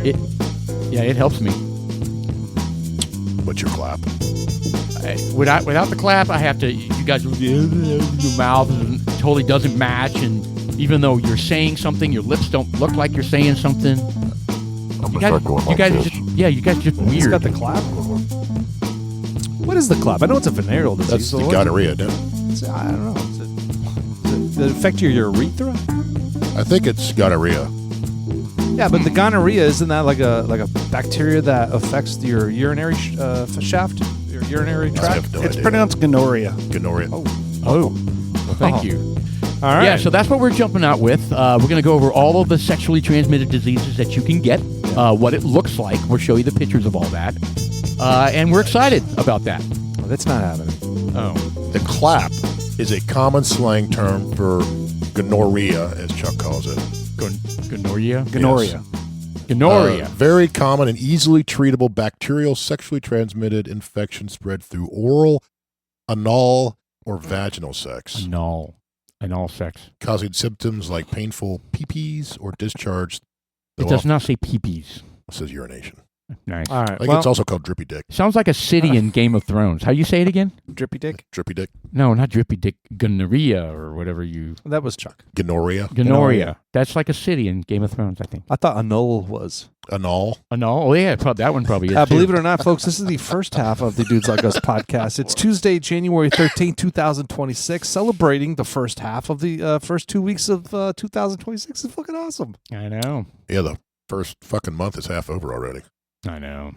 It helps me. What's your clap? Without the clap, I have to. You guys, your mouth totally doesn't match, and even though you're saying something, your lips don't look like you're saying something. You guys just weird. He's got the clap. What is the clap? I know it's a venereal disease. That's the gonorrhea, no? I don't know. Does it affect your urethra? I think it's gonorrhea. Yeah, but the gonorrhea, isn't that like a bacteria that affects your urinary shaft, your urinary tract? It's pronounced gonorrhea. Gonorrhea. Well, thank you. All right. Yeah, so that's what we're jumping out with. We're going to go over all of the sexually transmitted diseases that you can get, what it looks like. We'll show you the pictures of all that. And we're excited about that. Well, that's not happening. Oh. The clap is a common slang term for gonorrhea, as Chuck calls it. Gonorrhea? Gonorrhea. Yes. Gonorrhea. Very common and easily treatable bacterial sexually transmitted infection spread through oral, anal, or vaginal sex. Anal sex. Causing symptoms like painful pee-pees or discharge. It does not say pee-pees. It says urination. Nice. All right. I think it's also called drippy dick. Sounds like a city in Game of Thrones. How you say it again? Drippy dick. Drippy dick. No, not drippy dick. Gonorrhea or whatever you... That was Chuck. Gonorrhea. Gonorrhea. That's like a city in Game of Thrones, I think. I thought anal was. Anal. Anal? Oh, yeah. That one probably is, too. Believe it or not, folks, this is the first half of the Dudes Like Us podcast. It's Tuesday, January 13th, 2026, celebrating the first half of the first 2 weeks of 2026. It's fucking awesome. I know. Yeah, the first fucking month is half over already. I know.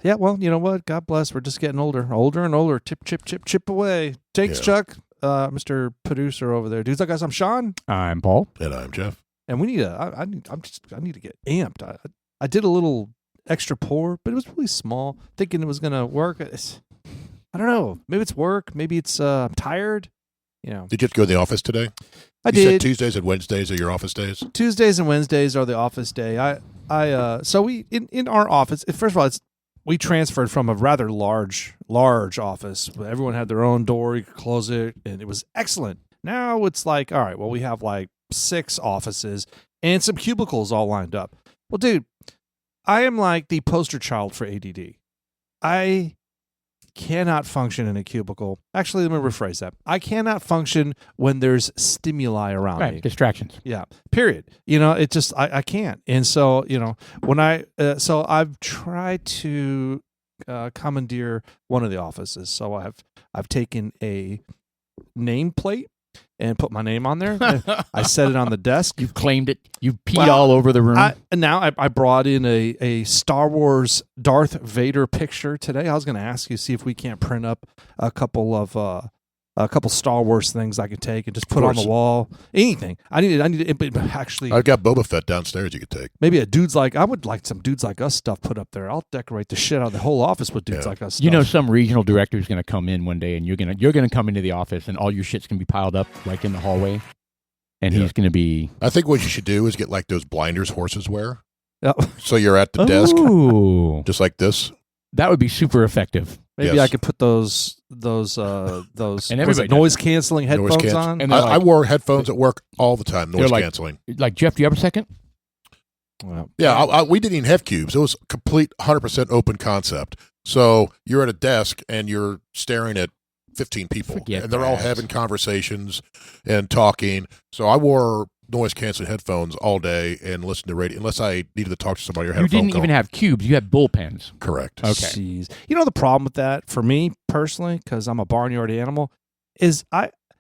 Yeah, well, you know what? God bless. We're just getting older. Older and older. Chip away. Thanks, Chuck. Mr. Producer over there. Dudes Like Us, I'm Sean. I'm Paul. And I'm Jeff. And we need I need to get amped. I did a little extra pour, but it was really small, thinking it was going to work. I don't know. Maybe it's work. Maybe it's I'm tired. You know. Did you have to go to the office today? I You said did. Tuesdays and Wednesdays are your office days? Tuesdays and Wednesdays are the office day. So we in our office. First of all, we transferred from a rather large office. Everyone had their own door. You could close it, and it was excellent. Now it's like, all right, well, we have like 6 offices and some cubicles all lined up. Well, dude, I am like the poster child for ADD. I cannot function in a cubicle. Actually, let me rephrase that. I cannot function when there's stimuli around me. Distractions. Yeah, period. You know, it just, I can't. And so, you know, when so I've tried to commandeer one of the offices. So I've taken a nameplate and put my name on there. I set it on the desk. You've claimed it. You've peed all over the room. I brought in a Star Wars Darth Vader picture today. I was going to ask you, see if we can't print up a couple Star Wars things I could take and just put on the wall. Anything. I need it. Actually, I've got Boba Fett downstairs you could take. Maybe I would like some Dudes Like Us stuff put up there. I'll decorate the shit out of the whole office with Dudes Like Us stuff. You know, some regional director is going to come in one day, and you're gonna come into the office, and all your shit's going to be piled up like in the hallway, and he's going to be. I think what you should do is get like those blinders horses wear. Yep. So you're at the desk, just like this. That would be super effective. Maybe I could put those and noise canceling headphones on. And I wore headphones at work all the time. Noise canceling. Like Jeff, do you have a second? Well, yeah, we didn't even have cubes. It was a complete 100% open concept. So you're at a desk and you're staring at 15 people, and they're all having conversations and talking. So I wore noise canceling headphones all day and listened to radio unless I needed to talk to somebody or had a phone call. You didn't even have cubes. You had bullpens. Correct. Okay. Jeez. You know the problem with that for me personally, because I'm a barnyard animal, is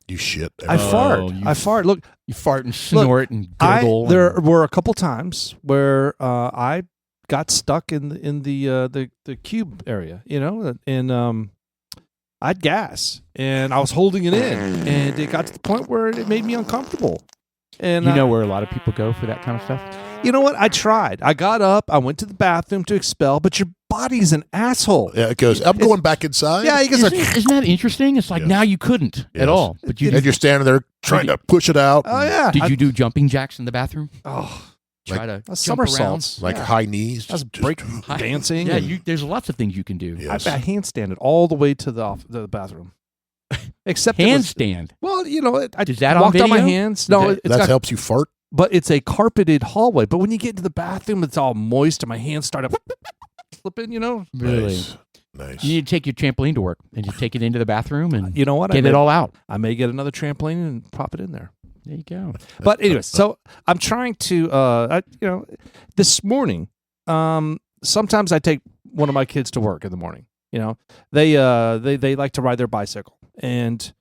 you shit. I fart. Look, you fart and snort and gurgle. There were a couple times where I got stuck in the cube area, you know, and I had gas and I was holding it in, and it got to the point where it made me uncomfortable. And you know where a lot of people go for that kind of stuff? You know what? I tried. I got up. I went to the bathroom to expel, but your body's an asshole. Yeah, it goes, I'm going back inside. Yeah, isn't that interesting? It's like now you couldn't at all. But and you're standing there trying to push it out. Oh, yeah. Did you do jumping jacks in the bathroom? Oh, try to somersaults. Like high knees. That's break dancing. Yeah, there's lots of things you can do. Yes. I handstanded all the way to the bathroom. Except handstand. Well, you know, I is that walked on on my video? hands. No, that helps you fart. but it's a carpeted hallway. But when you get into the bathroom, it's all moist, and my hands start slipping. Really nice. You need to take your trampoline to work and just take it into the bathroom and you know what? Get it all out. I may get another trampoline and prop it in there. There you go. But anyway, so I'm trying to, this morning, sometimes I take one of my kids to work in the morning. They like to ride their bicycle, and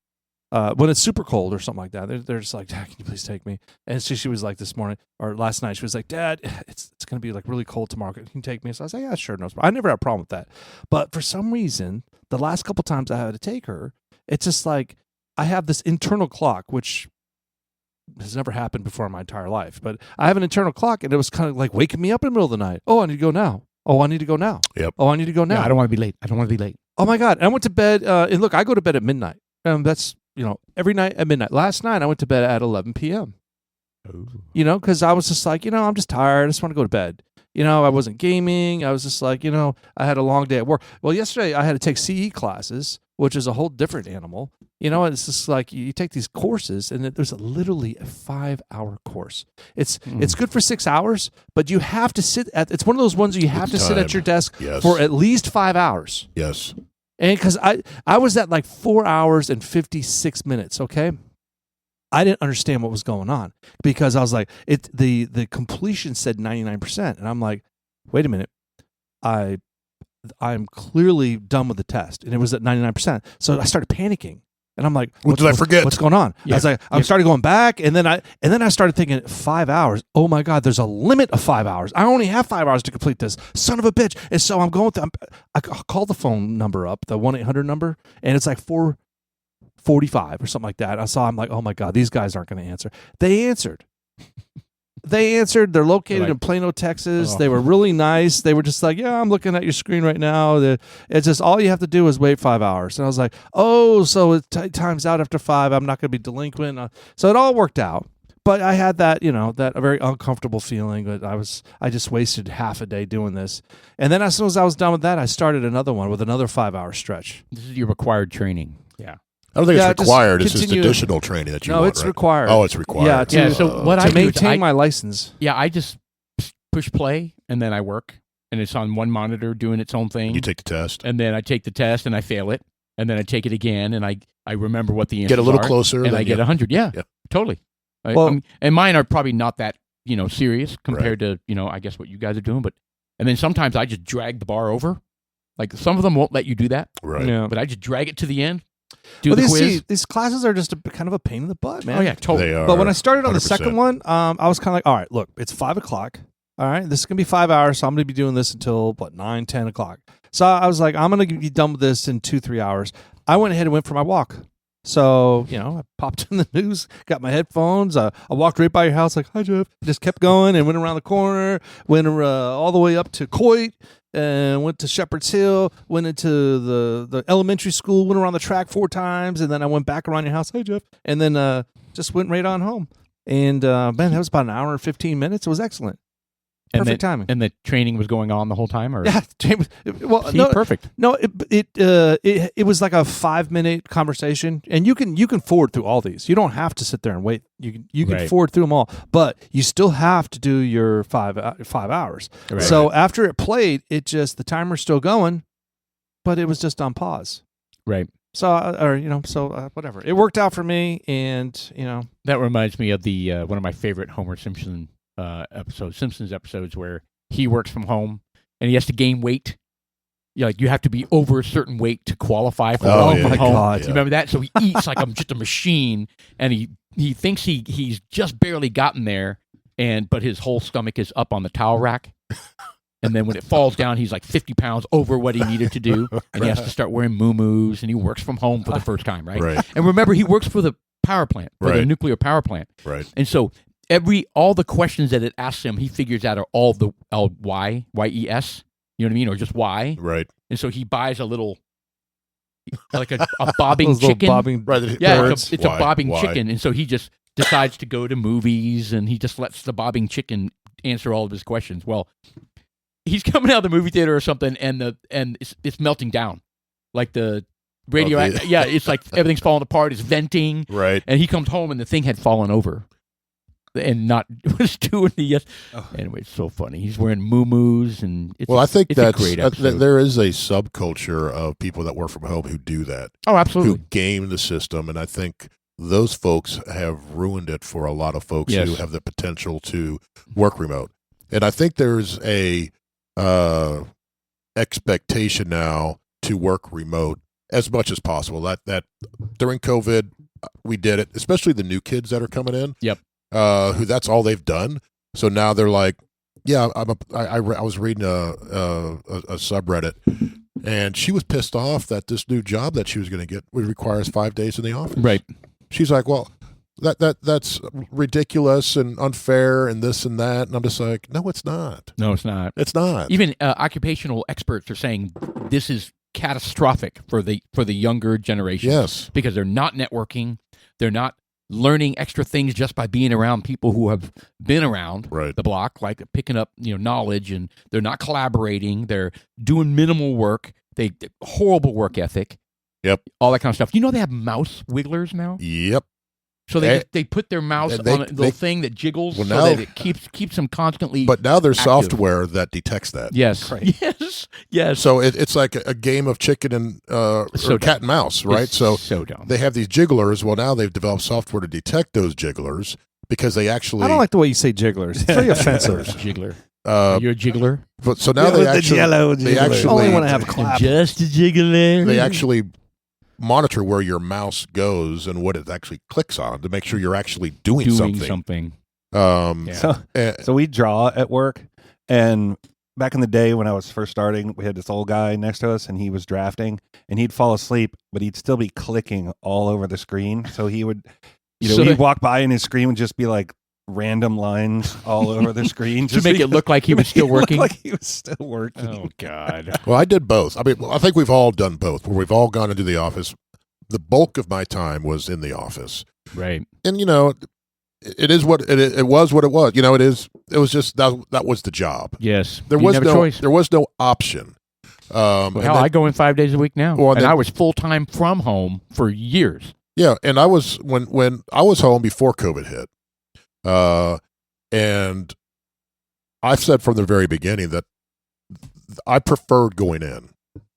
when it's super cold or something like that, they're just like, Dad, can you please take me? And she was like this morning or last night, she was like, Dad, it's going to be like really cold tomorrow. Can you take me? So I was like, yeah, sure, no problem. I never had a problem with that. But for some reason, the last couple times I had to take her, it's just like I have this internal clock, which has never happened before in my entire life. But I have an internal clock, and it was kind of like waking me up in the middle of the night. Oh, I need to go now. Oh, I need to go now. Yep. Oh, I need to go now. Yeah, I don't want to be late. Oh my God. And I went to bed. And look, I go to bed at midnight. That's, every night at midnight. Last night, I went to bed at 11 p.m. Oh. Because I was just like, I'm just tired. I just want to go to bed. I wasn't gaming. I was just like, I had a long day at work. Well, yesterday I had to take CE classes, which is a whole different animal. It's just like you take these courses, and there's literally a 5-hour course. It's good for 6 hours, but you have to sit at. It's one of those ones where you have to sit at your desk for at least 5 hours. Yes. And because I was at like 4 hours and 56 minutes. Okay. I didn't understand what was going on because I was like, the completion said 99%, and I'm like, wait a minute, I'm clearly done with the test, and it was at 99%. So I started panicking, and I'm like, what did I forget? What's going on? Yeah. I was like, I started going back, and then I started thinking 5 hours. Oh my God, there's a limit of 5 hours. I only have 5 hours to complete this. Son of a bitch! And so I'm going through. I called the phone number up, the 1-800 number, and it's like 4:45 or something like that. I'm like, oh my God, these guys aren't going to answer. They answered. They're located in Plano, Texas. They were really nice. They were just like, yeah, I'm looking at your screen right now. It's just all you have to do is wait 5 hours. And I was like, oh, so it times out after 5. I'm not going to be delinquent. So it all worked out. But I had that, that very uncomfortable feeling that I just wasted half a day doing this. And then as soon as I was done with that, I started another one with another 5-hour stretch. This is your required training. Yeah. I don't think it's required. It's just additional training that you want. No, it's required. Oh, it's required. Yeah. So what I do maintain my license. Yeah, I just push play and then I work, and it's on one monitor doing its own thing. You take the test, and then I take the test and I fail it, and then I take it again, and I remember what the answers get a little are, closer, and I get 100. Yeah, totally. And mine are probably not that serious compared to I guess what you guys are doing, and then sometimes I just drag the bar over. Like some of them won't let you do that, right? Yeah. But I just drag it to the end. Do the quiz. These classes are just kind of a pain in the butt, man. Oh yeah, totally. They are, but when I started on 100%. the second one, I was kind of like, all right, look, it's 5 o'clock. All right, this is going to be 5 hours, so I'm going to be doing this until 9, 10 o'clock. So I was like, I'm going to be done with this in 2-3 hours. I went ahead and went for my walk. So, I popped in the news, got my headphones. I walked right by your house like, hi, Jeff. Just kept going and went around the corner, went all the way up to Coit, and went to Shepherd's Hill, went into the elementary school, went around the track 4 times, and then I went back around your house, hi, Jeff, and then just went right on home. And, man, that was about an hour and 15 minutes. It was excellent. Perfect timing. And the training was going on the whole time, or yeah, perfect. No, it was like a 5-minute conversation, and you can forward through all these. You don't have to sit there and wait. You can forward through them all, but you still have to do your 5 hours. Right. So after it played, the timer's still going, but it was just on pause. Right. So whatever. It worked out for me, and that reminds me of the one of my favorite Homer Simpsons episodes where he works from home and he has to gain weight. You have to be over a certain weight to qualify for work from home. God, you remember that? So he eats like I'm just a machine, and he thinks he's just barely gotten there, but his whole stomach is up on the towel rack. And then when it falls down, he's like 50 pounds over what he needed to do, and he has to start wearing muumuus, and he works from home for the first time, right? And remember, he works for the power plant, for the nuclear power plant, right? And so all the questions that it asks him, he figures out are all the Y, Y-E-S, you know what I mean, or just Y. Right. And so he buys a little, like a bobbing chicken. It's a bobbing chicken. And so he just decides to go to movies, and he just lets the bobbing chicken answer all of his questions. Well, he's coming out of the movie theater or something, and it's melting down. Like the radioactive, it's like everything's falling apart, it's venting. Right. And he comes home, and the thing had fallen over. and not was doing the yes. Oh. Anyway, it's so funny. He's wearing muumuus, and I think it's that's a great episode. there is a subculture of people that work from home who do that. Oh, absolutely. Who game the system, and I think those folks have ruined it for a lot of folks who have the potential to work remote. And I think there's a expectation now to work remote as much as possible. That during COVID, we did it, especially the new kids that are coming in. Yep. Who that's all they've done. So now they're like, yeah, I was reading a subreddit, and she was pissed off that this new job that she was going to get requires 5 days in the office. Right. She's like, well, that's ridiculous and unfair and this and that. And I'm just like, no, it's not. No, it's not. It's not. Even occupational experts are saying this is catastrophic for the younger generation. Yes. Because they're not networking. They're not learning extra things just by being around people who have been around the block, like picking up knowledge, and they're not collaborating. They're doing minimal work. They horrible work ethic. Yep. All that kind of stuff. You know they have mouse wigglers now? Yep. So they put their mouse on a little thing that jiggles so that it keeps them constantly. But now there's active software that detects that. Yes. Right. Yes. So it's like a game of chicken and or cat and mouse, right? It's so dumb. They have these jigglers. Well, now they've developed software to detect those jigglers because they actually. I don't like the way you say jigglers. It's very offensive. Jiggler. You're a jiggler. But so now they actually only want to have a clap. Just a jiggler. They actually monitor where your mouse goes and what it actually clicks on to make sure you're actually doing something. So we draw at work, and back in the day when I was first starting, we had this old guy next to us, and he was drafting, and he'd fall asleep, but he'd still be clicking all over the screen. So he would, he'd walk by, and his screen would just be like random lines all over the screen to make it look like he was still working. Like he was still working. Oh God! Well, I did both. I mean, I think we've all done both. Where we've all gone into the office. The bulk of my time was in the office, right? And it is what it was. What it was. It was just that was the job. Yes, there was no choice. There was no option. I go in 5 days a week now, and I was full time from home for years. Yeah, and I was when I was home before COVID hit. And I've said from the very beginning that I preferred going in.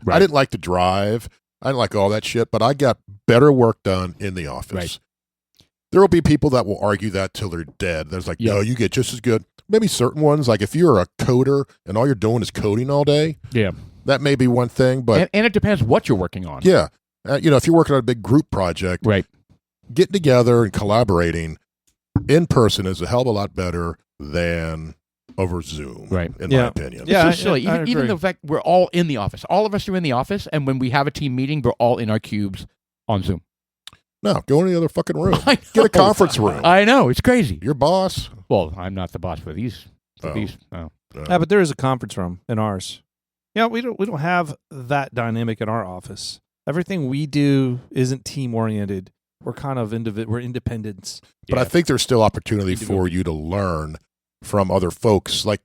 Right. I didn't like to drive. I didn't like all that shit, but I got better work done in the office. Right. There will be people that will argue that till they're dead. There's like, no, you get just as good. Maybe certain ones, like if you're a coder and all you're doing is coding all day, that may be one thing. But and it depends what you're working on. Yeah. If you're working on a big group project, right, getting together and collaborating in person is a hell of a lot better than over Zoom, right? In my opinion. Yeah, it's so silly. Even the fact we're all in the office. All of us are in the office, and when we have a team meeting, we're all in our cubes on Zoom. No, go in the other fucking room. Get a conference room. I know, it's crazy. Your boss. Well, I'm not the boss for these. Yeah, but there is a conference room in ours. Yeah, we don't have that dynamic in our office. Everything we do isn't team oriented. We're kind of we're independents. But I think there's still opportunity for you to learn from other folks. Like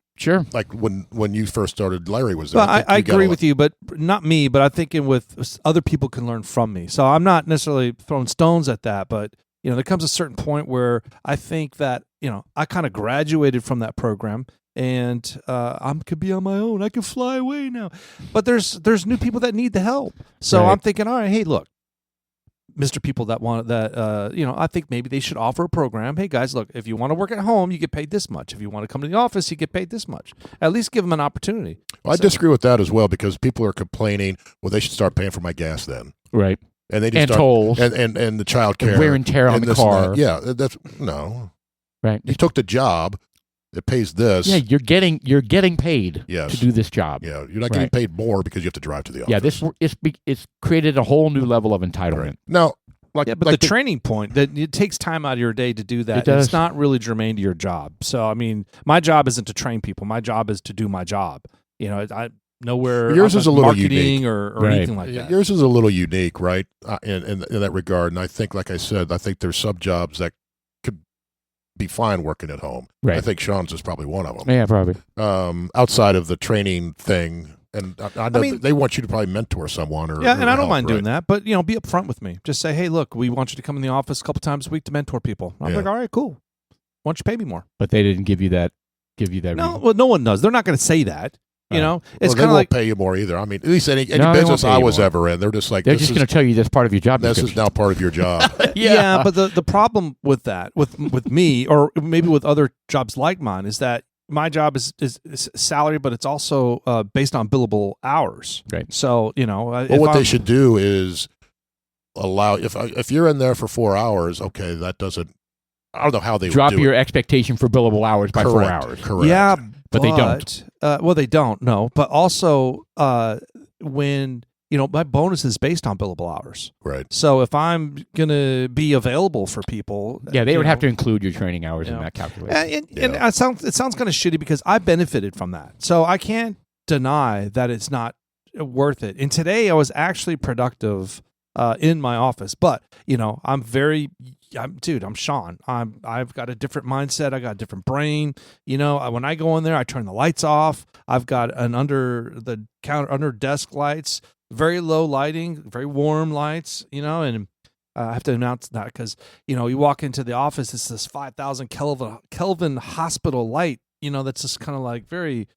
when you first started, Larry was there. Well, I agree with you, but not me. But I'm thinking with other people can learn from me. So I'm not necessarily throwing stones at that. But there comes a certain point where I think that I kind of graduated from that program, and I could be on my own. I can fly away now. But there's new people that need the help. So I'm thinking, all right, hey, look. Mr. People that want that, I think maybe they should offer a program. Hey, guys, look, if you want to work at home, you get paid this much. If you want to come to the office, you get paid this much. At least give them an opportunity. Well, I disagree with that as well because people are complaining, well, they should start paying for my gas then. Right. And they just tolls. And the child care. Wear and tear on the car. Yeah, that's no. Right. You took the job. It pays this. Yeah, you're getting paid to do this job. Yeah, you're not getting paid more because you have to drive to the office. Yeah, it's created a whole new level of entitlement. Right. Now, but the training point that it takes time out of your day to do that. It's not really germane to your job. So I mean, my job isn't to train people. My job is to do my job. Nowhere. Yours is a little marketing or anything like that. Yours is a little unique, right? In that regard, and I think, like I said, there's some jobs that be fine working at home. Right. I think Sean's is probably one of them. Yeah, probably. Outside of the training thing, and I know they want you to probably mentor someone or and I don't mind doing that, but be upfront with me. Just say, hey, look, we want you to come in the office a couple times a week to mentor people. I'm like, all right, cool. don't you pay me more? But they didn't give you that. No, well, no one knows. They're not going to say that. You know, it's kind of like pay you more either. I mean, at least any business I was ever in, they're just like they're just going to tell you that's part of your job. This is now part of your job. yeah, but the problem with that, with me, or maybe with other jobs like mine, is that my job is salary, but it's also based on billable hours. Right. So what they should do is allow if you're in there for 4 hours, okay, that doesn't. I don't know how they drop would do your it. expectation for billable hours by 4 hours. Correct. Yeah, but they don't. Well, they don't. No, but also when my bonus is based on billable hours. Right. So if I'm gonna be available for people, they would have to include your training hours in that calculation. And it sounds kind of shitty because I benefited from that. So I can't deny that it's not worth it. And today I was actually productive in my office, but I'm Sean. I've got a different mindset. I got a different brain. When I go in there, I turn the lights off. I've got an under desk lights, very low lighting, very warm lights. And I have to announce that because you walk into the office, it's this 5,000 Kelvin hospital light. That's just kind of like very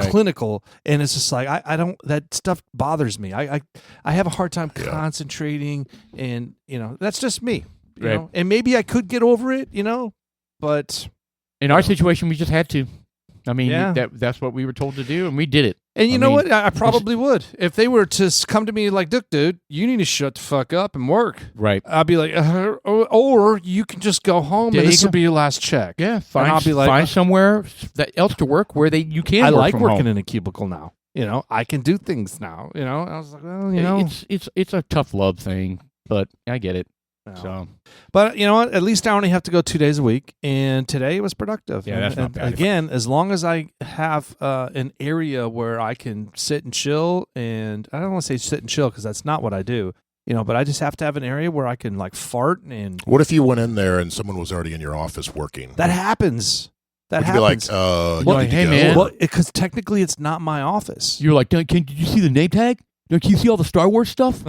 clinical, and it's just like I don't. That stuff bothers me. I have a hard time concentrating, and that's just me. You know? And maybe I could get over it, but in our situation, we just had to. I mean, that's what we were told to do, and we did it. And you know what? I probably would. If they were to come to me like, "Look, dude, you need to shut the fuck up and work." Right. I'd be like, or you can just go home and this will be your last check. Yeah. I'll be like, find somewhere else to work where you can. I work like from working home. in a cubicle now. I can do things now. I was like, well, it's a tough love thing, but I get it. So, but you know what? At least I only have to go 2 days a week, and today was productive. Yeah, that's not bad. Again, as long as I have an area where I can sit and chill, and I don't want to say sit and chill because that's not what I do. But I just have to have an area where I can like fart and. What if you went in there and someone was already in your office working? That happens. That happens. Be like, hey man, well, because technically it's not my office. You're like, did you see the name tag? Don't you see all the Star Wars stuff?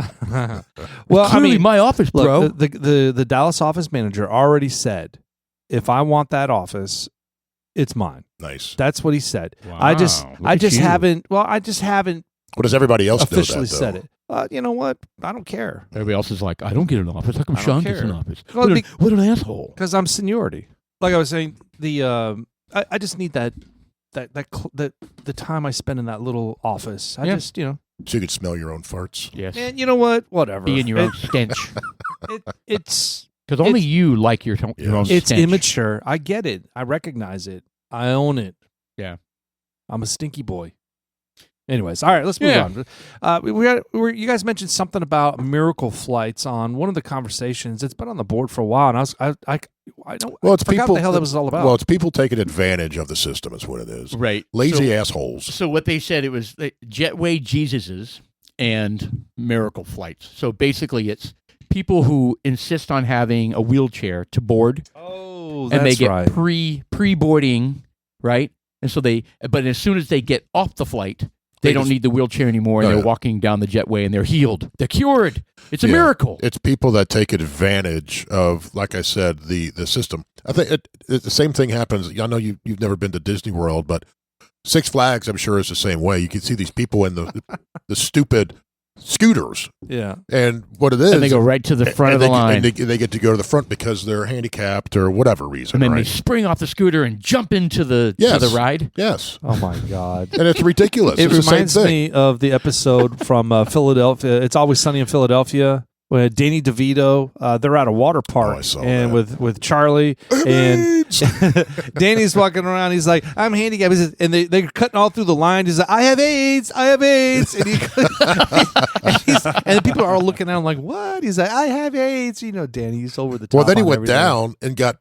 Well, clearly my office, bro. Look, the Dallas office manager already said, if I want that office, it's mine. Nice. That's what he said. Wow. I just haven't. Well, I just haven't. What does everybody else officially know that, said it? You know what? I don't care. Everybody else is like, I don't get an office. How come Sean gets an office? Well, what an asshole. Because I'm seniority. Like I was saying, I just need the time I spend in that little office. I just So you could smell your own farts. Yes. And you know what? Whatever. Be in your own stench. It's because only you like your own stench. It's immature. I get it. I recognize it. I own it. Yeah. I'm a stinky boy. Anyways, all right, let's move on. You guys mentioned something about miracle flights on one of the conversations. It's been on the board for a while, and I forgot what the hell that was all about. Well, it's people taking advantage of the system is what it is. Right. Lazy assholes. So what they said, it was Jetway Jesuses and miracle flights. So basically it's people who insist on having a wheelchair to board. Oh, and they get pre-boarding, right? And so but as soon as they get off the flight, they don't need the wheelchair anymore, and they're walking down the jetway, and they're healed. They're cured. It's a miracle. It's people that take advantage of, like I said, the system. I think the same thing happens. I know you've never been to Disney World, but Six Flags, I'm sure, is the same way. You can see these people in the stupid scooters. Yeah. And what it is. And they go right to the front of the line. And they get to go to the front because they're handicapped or whatever reason. And then they spring off the scooter and jump into the ride. Yes. Oh, my God. And it's ridiculous. It reminds me of the episode from Philadelphia. It's Always Sunny in Philadelphia. When Danny DeVito, they're at a water park, and with Charlie, and Danny's walking around. He's like, "I'm handicapped," and they're cutting all through the line. He's like, "I have AIDS, and and people are all looking at him like, "What?" He's like, "I have AIDS." Danny's over the top. Well, then he went down and got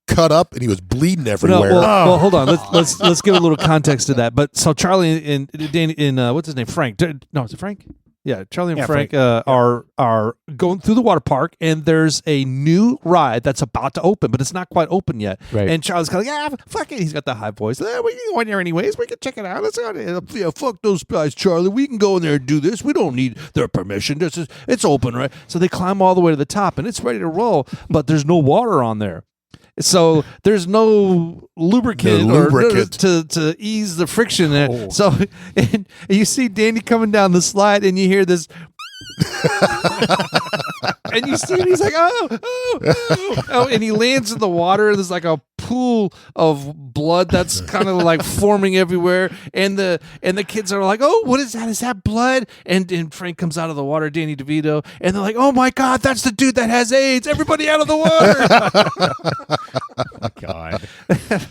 cut up, and he was bleeding everywhere. Well, hold on. Let's give a little context to that. But so Charlie and Danny and what's his name? Frank. No, is it Frank? Yeah, Charlie and Frank are going through the water park, and there's a new ride that's about to open, but it's not quite open yet. Right. And Charlie's kind of like, fuck it. He's got the high voice. We can go in there anyways. We can check it out. Let's go. Yeah, fuck those guys, Charlie. We can go in there and do this. We don't need their permission. It's open, right? So they climb all the way to the top, and it's ready to roll, but there's no water on there. So there's no lubricant, to ease the friction there. Oh. So and you see Danny coming down the slide, and you hear this. And you see him, he's like, oh, and he lands in the water. There's like a pool of blood that's kind of like forming everywhere, and the kids are like, oh, what is that? Is that blood? And Frank comes out of the water, Danny DeVito, and they're like, oh my God, that's the dude that has AIDS. Everybody out of the water. God.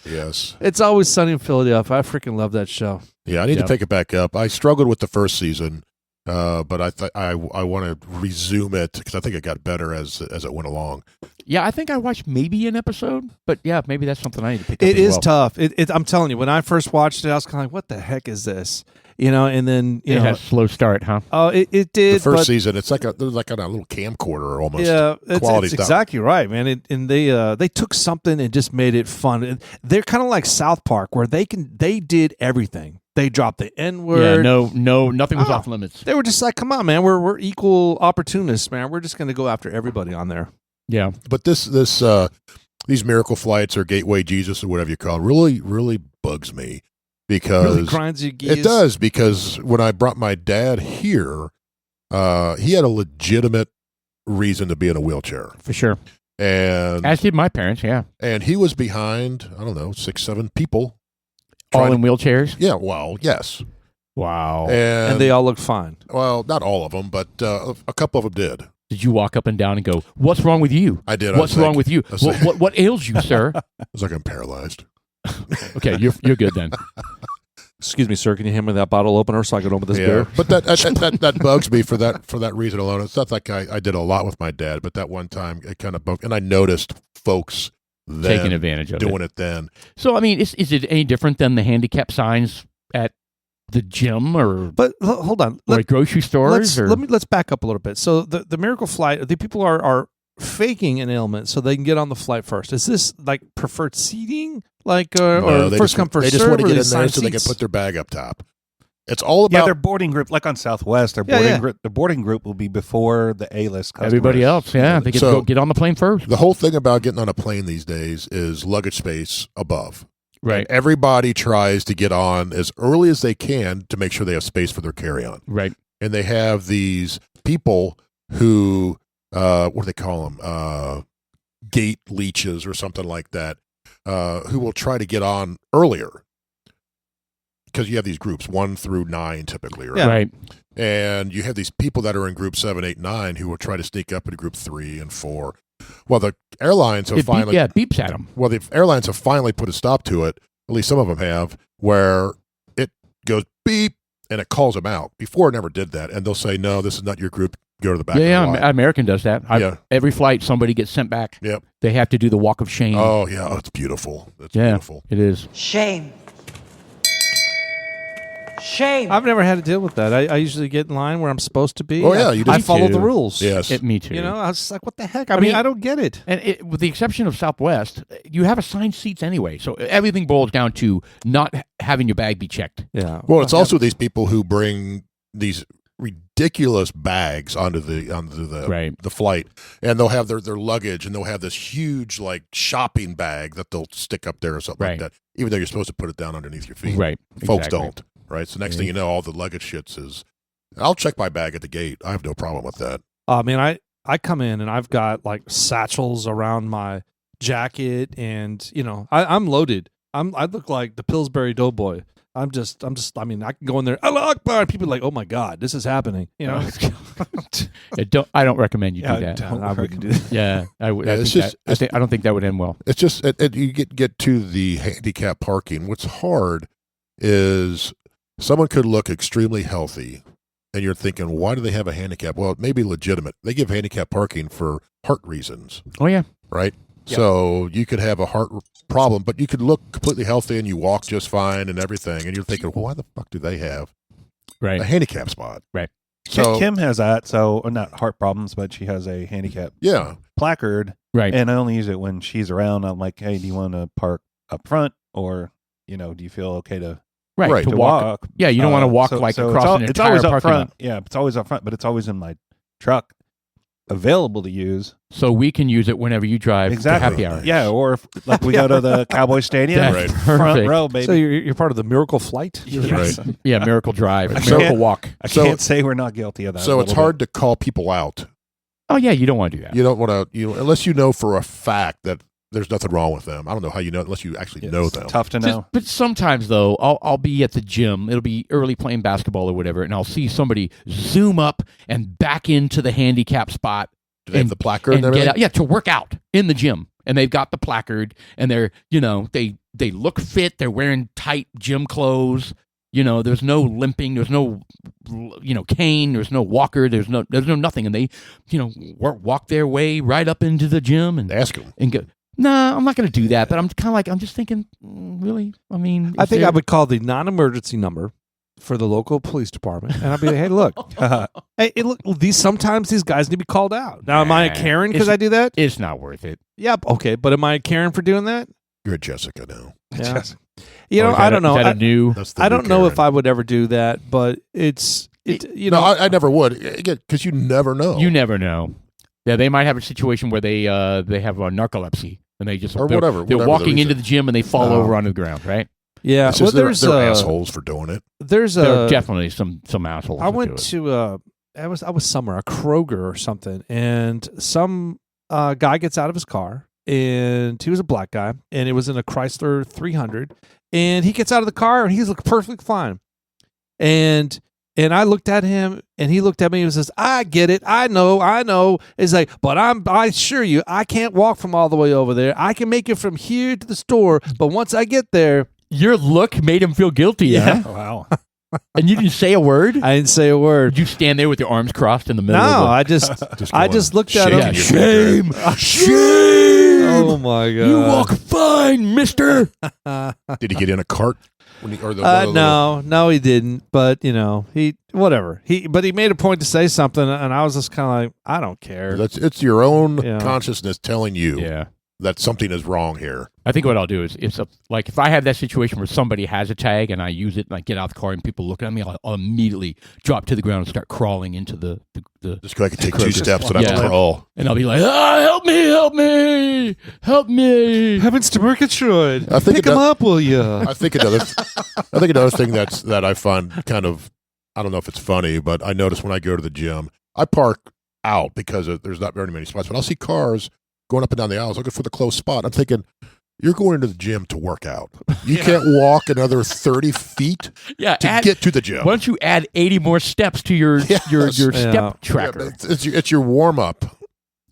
Yes. It's Always Sunny in Philadelphia. I freaking love that show. Yeah, I need to take it back up. I struggled with the first season. But I want to resume it because I think it got better as it went along. Yeah, I think I watched maybe an episode, but yeah, maybe that's something I need to pick up. It is tough. I'm telling you, when I first watched it, I was kind of like, "What the heck is this?" And then it had a slow start, huh? Oh, it did. The first season, it's like a little camcorder almost. Yeah, it's exactly right, man. And they took something and just made it fun. They're kind of like South Park, where they did everything. They dropped the N-word. Yeah, no, nothing was off limits. They were just like, come on, man, we're equal opportunists, man. We're just going to go after everybody on there. Yeah. But these miracle flights or Gateway Jesus or whatever you call it really bugs me because really grinds your gears. It does, because when I brought my dad here, he had a legitimate reason to be in a wheelchair. For sure. And as did my parents, yeah. And he was behind, I don't know, 6-7 people. All in wheelchairs? Yeah, well, yes. Wow. And they all look fine. Well, not all of them, but a couple of them did. Did you walk up and down and go, what's wrong with you? I did. What's wrong with you? What ails you, sir? I was like, I'm paralyzed. Okay, you're good then. Excuse me, sir. Can you hand me that bottle opener so I can open this beer? But that bugs me for that reason alone. It's not like I did a lot with my dad, but that one time it kind of bugged. And I noticed folks then taking advantage of doing it then. So I mean, is it any different than the handicap signs at the gym or? But hold on, or at grocery stores? Let's back up a little bit. So the Miracle Flight, the people are faking an ailment so they can get on the flight first. Is this like preferred seating, like or first come first serve? They just want to get in there so they can put their bag up top. It's all about their boarding group, like on Southwest. The boarding group will be before the A-list customers. Everybody else, they get to go get on the plane first. The whole thing about getting on a plane these days is luggage space above. Right. And everybody tries to get on as early as they can to make sure they have space for their carry-on. Right. And they have these people who, what do they call them? Gate leeches or something like that, who will try to get on earlier. Because you have these groups 1 through 9 typically, right? Yeah. Right. And you have these people that are in group 7, 8, 9 who will try to sneak up into group 3 and 4. Well, the airlines have finally beeps at them. Well, the airlines have finally put a stop to it. At least some of them have, where it goes beep and it calls them out. Before it never did that, and they'll say, "No, this is not your group. Go to the back." Yeah, American does that. Every flight, somebody gets sent back. Yep. They have to do the walk of shame. Oh yeah, it's beautiful. It's beautiful. It is. Shame. I've never had to deal with that. I usually get in line where I'm supposed to be. Oh yeah, I follow the rules. Yes, me too. I was just like, what the heck? I mean, I don't get it. And with the exception of Southwest, you have assigned seats anyway, so everything boils down to not having your bag be checked. Yeah. Well, it's also these people who bring these ridiculous bags onto the flight, and they'll have their luggage, and they'll have this huge like shopping bag that they'll stick up there or something like that, even though you're supposed to put it down underneath your feet. Right. Folks don't. Right. So next thing you know, all the luggage shits is. I'll check my bag at the gate. I have no problem with that. Man, I come in and I've got like satchels around my jacket, and I'm loaded. I look like the Pillsbury Doughboy. I mean, I can go in there, Allah Akbar, and people are like, oh my God, this is happening. I don't recommend you do that. I wouldn't do that. Yeah, I would. I don't think that would end well. It's just you get to the handicap parking. What's hard is someone could look extremely healthy, and you're thinking, why do they have a handicap? Well, it may be legitimate. They give handicap parking for heart reasons. Oh yeah, right. Yep. So you could have a heart problem, but you could look completely healthy and you walk just fine and everything. And you're thinking, well, why the fuck do they have a handicap spot? Right. So Kim has that. So not heart problems, but she has a handicap placard. Right. And I only use it when she's around. I'm like, hey, do you want to park up front, or do you feel okay to to walk? Yeah, you don't want to walk across an entire it's always up parking front. lot. Yeah, it's always up front, but it's always in my truck. available to use. So we can use it whenever you drive to happy hour. Yeah, or if like we go to the Cowboy Stadium, That's front row, baby. So you're part of the Miracle Flight? Right. Yeah, Miracle Drive, Miracle Walk. I can't say we're not guilty of that. So it's hard to call people out. Oh yeah, you don't want to do that. You don't want to, unless you know for a fact that there's nothing wrong with them. I don't know how you know unless you actually know them. Tough to know. But sometimes though, I'll be at the gym. It'll be early playing basketball or whatever, and I'll see somebody zoom up and back into the handicap spot. Do they have the placard and everything? Get out, yeah, to work out in the gym, and they've got the placard, and they're they look fit. They're wearing tight gym clothes. There's no limping. There's no cane. There's no walker. There's no nothing, and they walk their way right up into the gym and ask them and go. Nah, I'm not going to do that. But I'm kind of like, I'm just thinking, really? I mean, I think I would call the non-emergency number for the local police department, and I'd be like, hey, look, sometimes these guys need to be called out. Now, am I a Karen because I do that? It's not worth it. Yep. Okay, but am I a Karen for doing that? You're a Jessica now. Yeah. I don't know. Is that a new? I don't know if I would ever do that, but it's. No, I never would. Again, because you never know. You never know. Yeah, they might have a situation where they have narcolepsy. And they just they're walking into the gym and they fall over onto the ground, right? Yeah, they're assholes for doing it. There are definitely some assholes. I went to I was somewhere, a Kroger or something, and some guy gets out of his car, and he was a black guy, and it was in a Chrysler 300, and he gets out of the car and he's looking perfectly fine, and I looked at him, and he looked at me and says, I get it. I know. It's like, but I assure you, I can't walk from all the way over there. I can make it from here to the store, but once I get there. Your look made him feel guilty, yeah. Huh? Wow. And you didn't say a word? I didn't say a word. Did you stand there with your arms crossed in the middle? No, I just looked at him. Shame. Oh, my God. You walk fine, mister. Did he get in a cart? No, he didn't. But whatever. He made a point to say something, and I was just kind of like, I don't care. It's your own consciousness telling you that something is wrong here. I think what I'll do is if I have that situation where somebody has a tag and I use it and I get out of the car and people look at me, I'll immediately drop to the ground and start crawling into the just go. I can take 2 steps and I have to crawl, and I'll be like, help me. Heavens to Murgatroyd. Pick him up, will you? I think another thing that I find kind of, I don't know if it's funny, but I notice when I go to the gym, I park out because there's not very many spots, but I'll see cars going up and down the aisles looking for the close spot. I'm thinking, you're going into the gym to work out. You can't walk another 30 feet to get to the gym. Why don't you add 80 more steps to your step tracker? It's your warm-up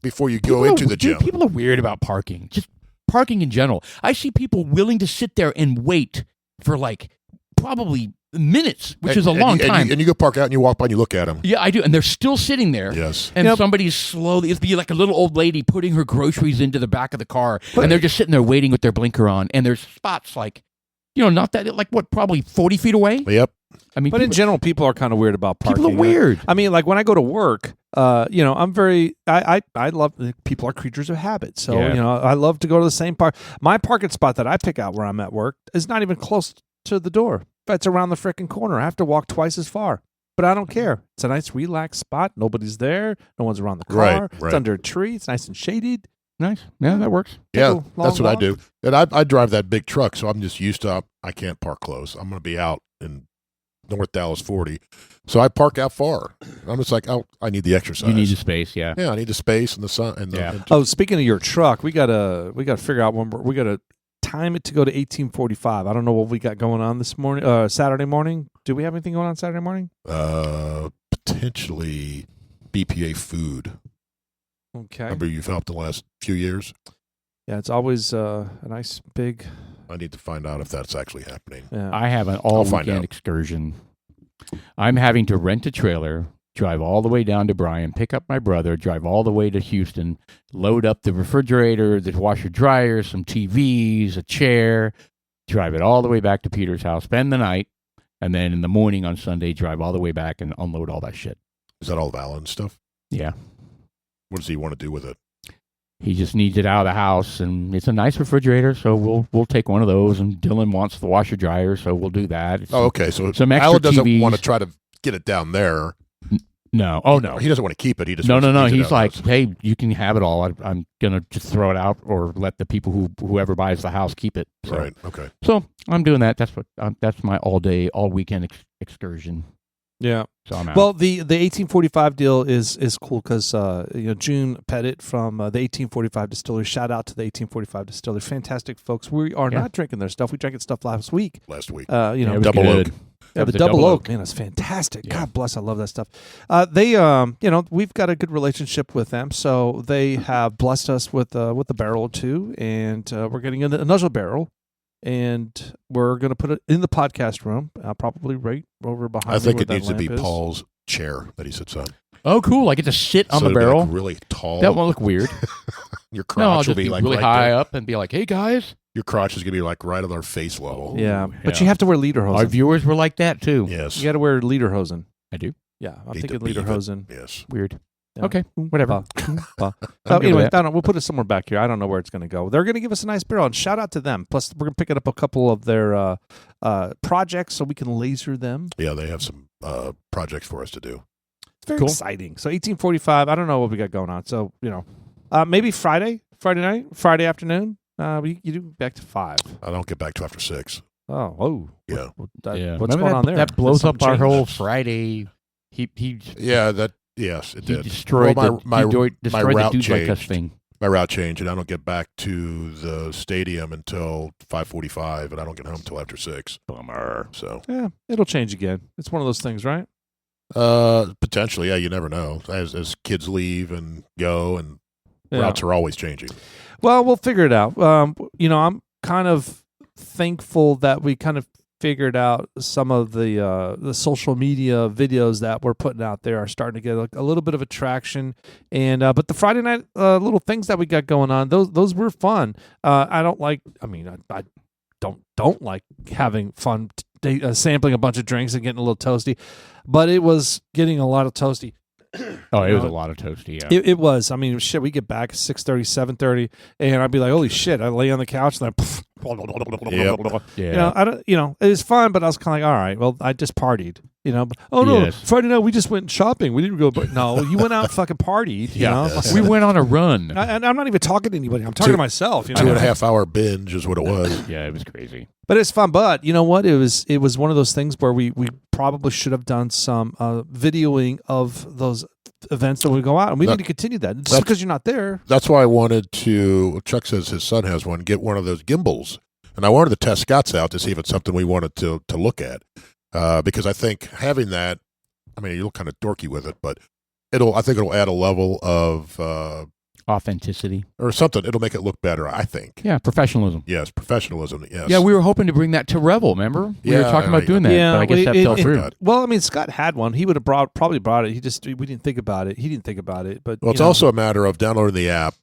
before you go into the gym. People are weird about parking. Just parking in general. I see people willing to sit there and wait for probably minutes, which is a long time. And you go park out and you walk by and you look at them. Yeah, I do. And they're still sitting there. Yes. And somebody's slowly, it'll be like a little old lady putting her groceries into the back of the car. And they're just sitting there waiting with their blinker on. And there's spots not that, probably 40 feet away? Yep. I mean, but in general, people are kind of weird about parking. People are weird. I mean, when I go to work, I'm very, I love, people are creatures of habit. So, I love to go to the same park. My parking spot that I pick out where I'm at work is not even close to the door. It's around the frickin' corner. I have to walk twice as far. But I don't care. It's a nice, relaxed spot. Nobody's there. No one's around the car. Right. It's under a tree. It's nice and shaded. Nice. Yeah, that works. Yeah, that's what I do. And I drive that big truck, so I'm just used to, I can't park close. I'm going to be out in North Dallas 40. So I park out far. I'm just like, I need the exercise. You need the space, yeah. Yeah, I need the space and the sun. Speaking of your truck, we gotta figure out we gotta time it to go to 1845. I don't know what we got going on this morning, Saturday morning. Do we have anything going on Saturday morning? Potentially BPA food. Okay. Remember you've helped the last few years? Yeah, it's always a nice big. I need to find out if that's actually happening. Yeah. I have an all-weekend excursion. I'm having to rent a trailer, drive all the way down to Bryan, pick up my brother, drive all the way to Houston, load up the refrigerator, the washer dryer, some TVs, a chair, drive it all the way back to Peter's house, spend the night, and then in the morning on Sunday, drive all the way back and unload all that shit. Is that all Valid stuff? Yeah. What does he want to do with it? He just needs it out of the house, and it's a nice refrigerator, so we'll take one of those. And Dylan wants the washer dryer, so we'll do that. Okay. So some extra Alan doesn't TVs. Want to try to get it down there. No. Oh, no. He doesn't want to keep it. He just no. He's He's like, hey, you can have it all. I'm going to just throw it out or let the people whoever buys the house keep it. So, right. Okay. So I'm doing that. That's my all weekend excursion. Yeah. So I'm out. Well, the 1845 deal is cool because June Pettit from the 1845 Distillery. Shout out to the 1845 Distillery. Fantastic folks. We are not drinking their stuff. We drank its stuff last week. Double oak. Yeah, the double oak, man, it's fantastic. Yeah. God bless, I love that stuff. We've got a good relationship with them, so they have blessed us with a barrel or two, and we're getting another barrel. And we're going to put it in the podcast room, probably right over behind. I think it needs to be Paul's chair that he sits on. Oh, cool! I get to sit on the barrel. Like really tall. That won't look weird. Your crotch will be like really right high there. up and be like, "Hey guys." Your crotch is going to be like right on our face level. Yeah, but you have to wear lederhosen. Our viewers were like that too. Yes, you got to wear lederhosen. I do. Yeah, I'm thinking lederhosen. Yes, weird. Yeah. Okay, whatever. Anyway, we'll put it somewhere back here. I don't know where it's going to go. They're going to give us a nice barrel, and shout out to them. Plus, we're going to pick up a couple of their projects so we can laser them. Yeah, they have some projects for us to do. It's very exciting. So 1845, I don't know what we got going on. So, maybe Friday night, Friday afternoon, you do back to 5. I don't get back to after 6. Oh. Yeah. What's going on there? That blows up our whole Friday. Yes, it he did. Destroyed my route the dude changed. like us thing. My route changed, and I don't get back to the stadium until 5:45, and I don't get home until after 6. Bummer. So yeah, it'll change again. It's one of those things, right? Potentially, yeah. You never know. As kids leave and go, and routes are always changing. Well, we'll figure it out. I'm kind of thankful that we kind of figured out some of the social media videos that we're putting out there are starting to get a little bit of attraction, and but the Friday night little things that we got going on, those were fun. I don't like having fun sampling a bunch of drinks and getting a little toasty, but it was getting a lot of toasty. Oh, it was a lot of toasty, yeah. It was. I mean, shit, we get back 6:30, 7:30, and I'd be like, holy shit, I lay on the couch and Yeah. It was fun, but I was kind of like, all right, well, I just partied, Friday night we just went shopping. We didn't go, but no, you went out and fucking partied, We went on a run. And I'm not even talking to anybody. I'm talking to myself, 2.5 hour binge is what it was. Yeah, it was crazy. But it's fun. But you know what? It was one of those things where we probably should have done some videoing of those events that we go out, and we need to continue that. Just because you're not there. That's why I wanted to. Chuck says his son has one. Get one of those gimbals, and I wanted to test Scott's out to see if it's something we wanted to look at, because I think having that, I mean, you look kind of dorky with it, but I think it'll add a level of authenticity or something. It'll make it look better, I think. Yeah, professionalism. Yes, professionalism. Yes. Yeah, we were hoping to bring that to Revel. Remember, we were talking about doing that. Yeah, but I guess that fell through. Well, I mean, Scott had one. He would have probably brought it. We didn't think about it. He didn't think about it. But it's also a matter of downloading the app,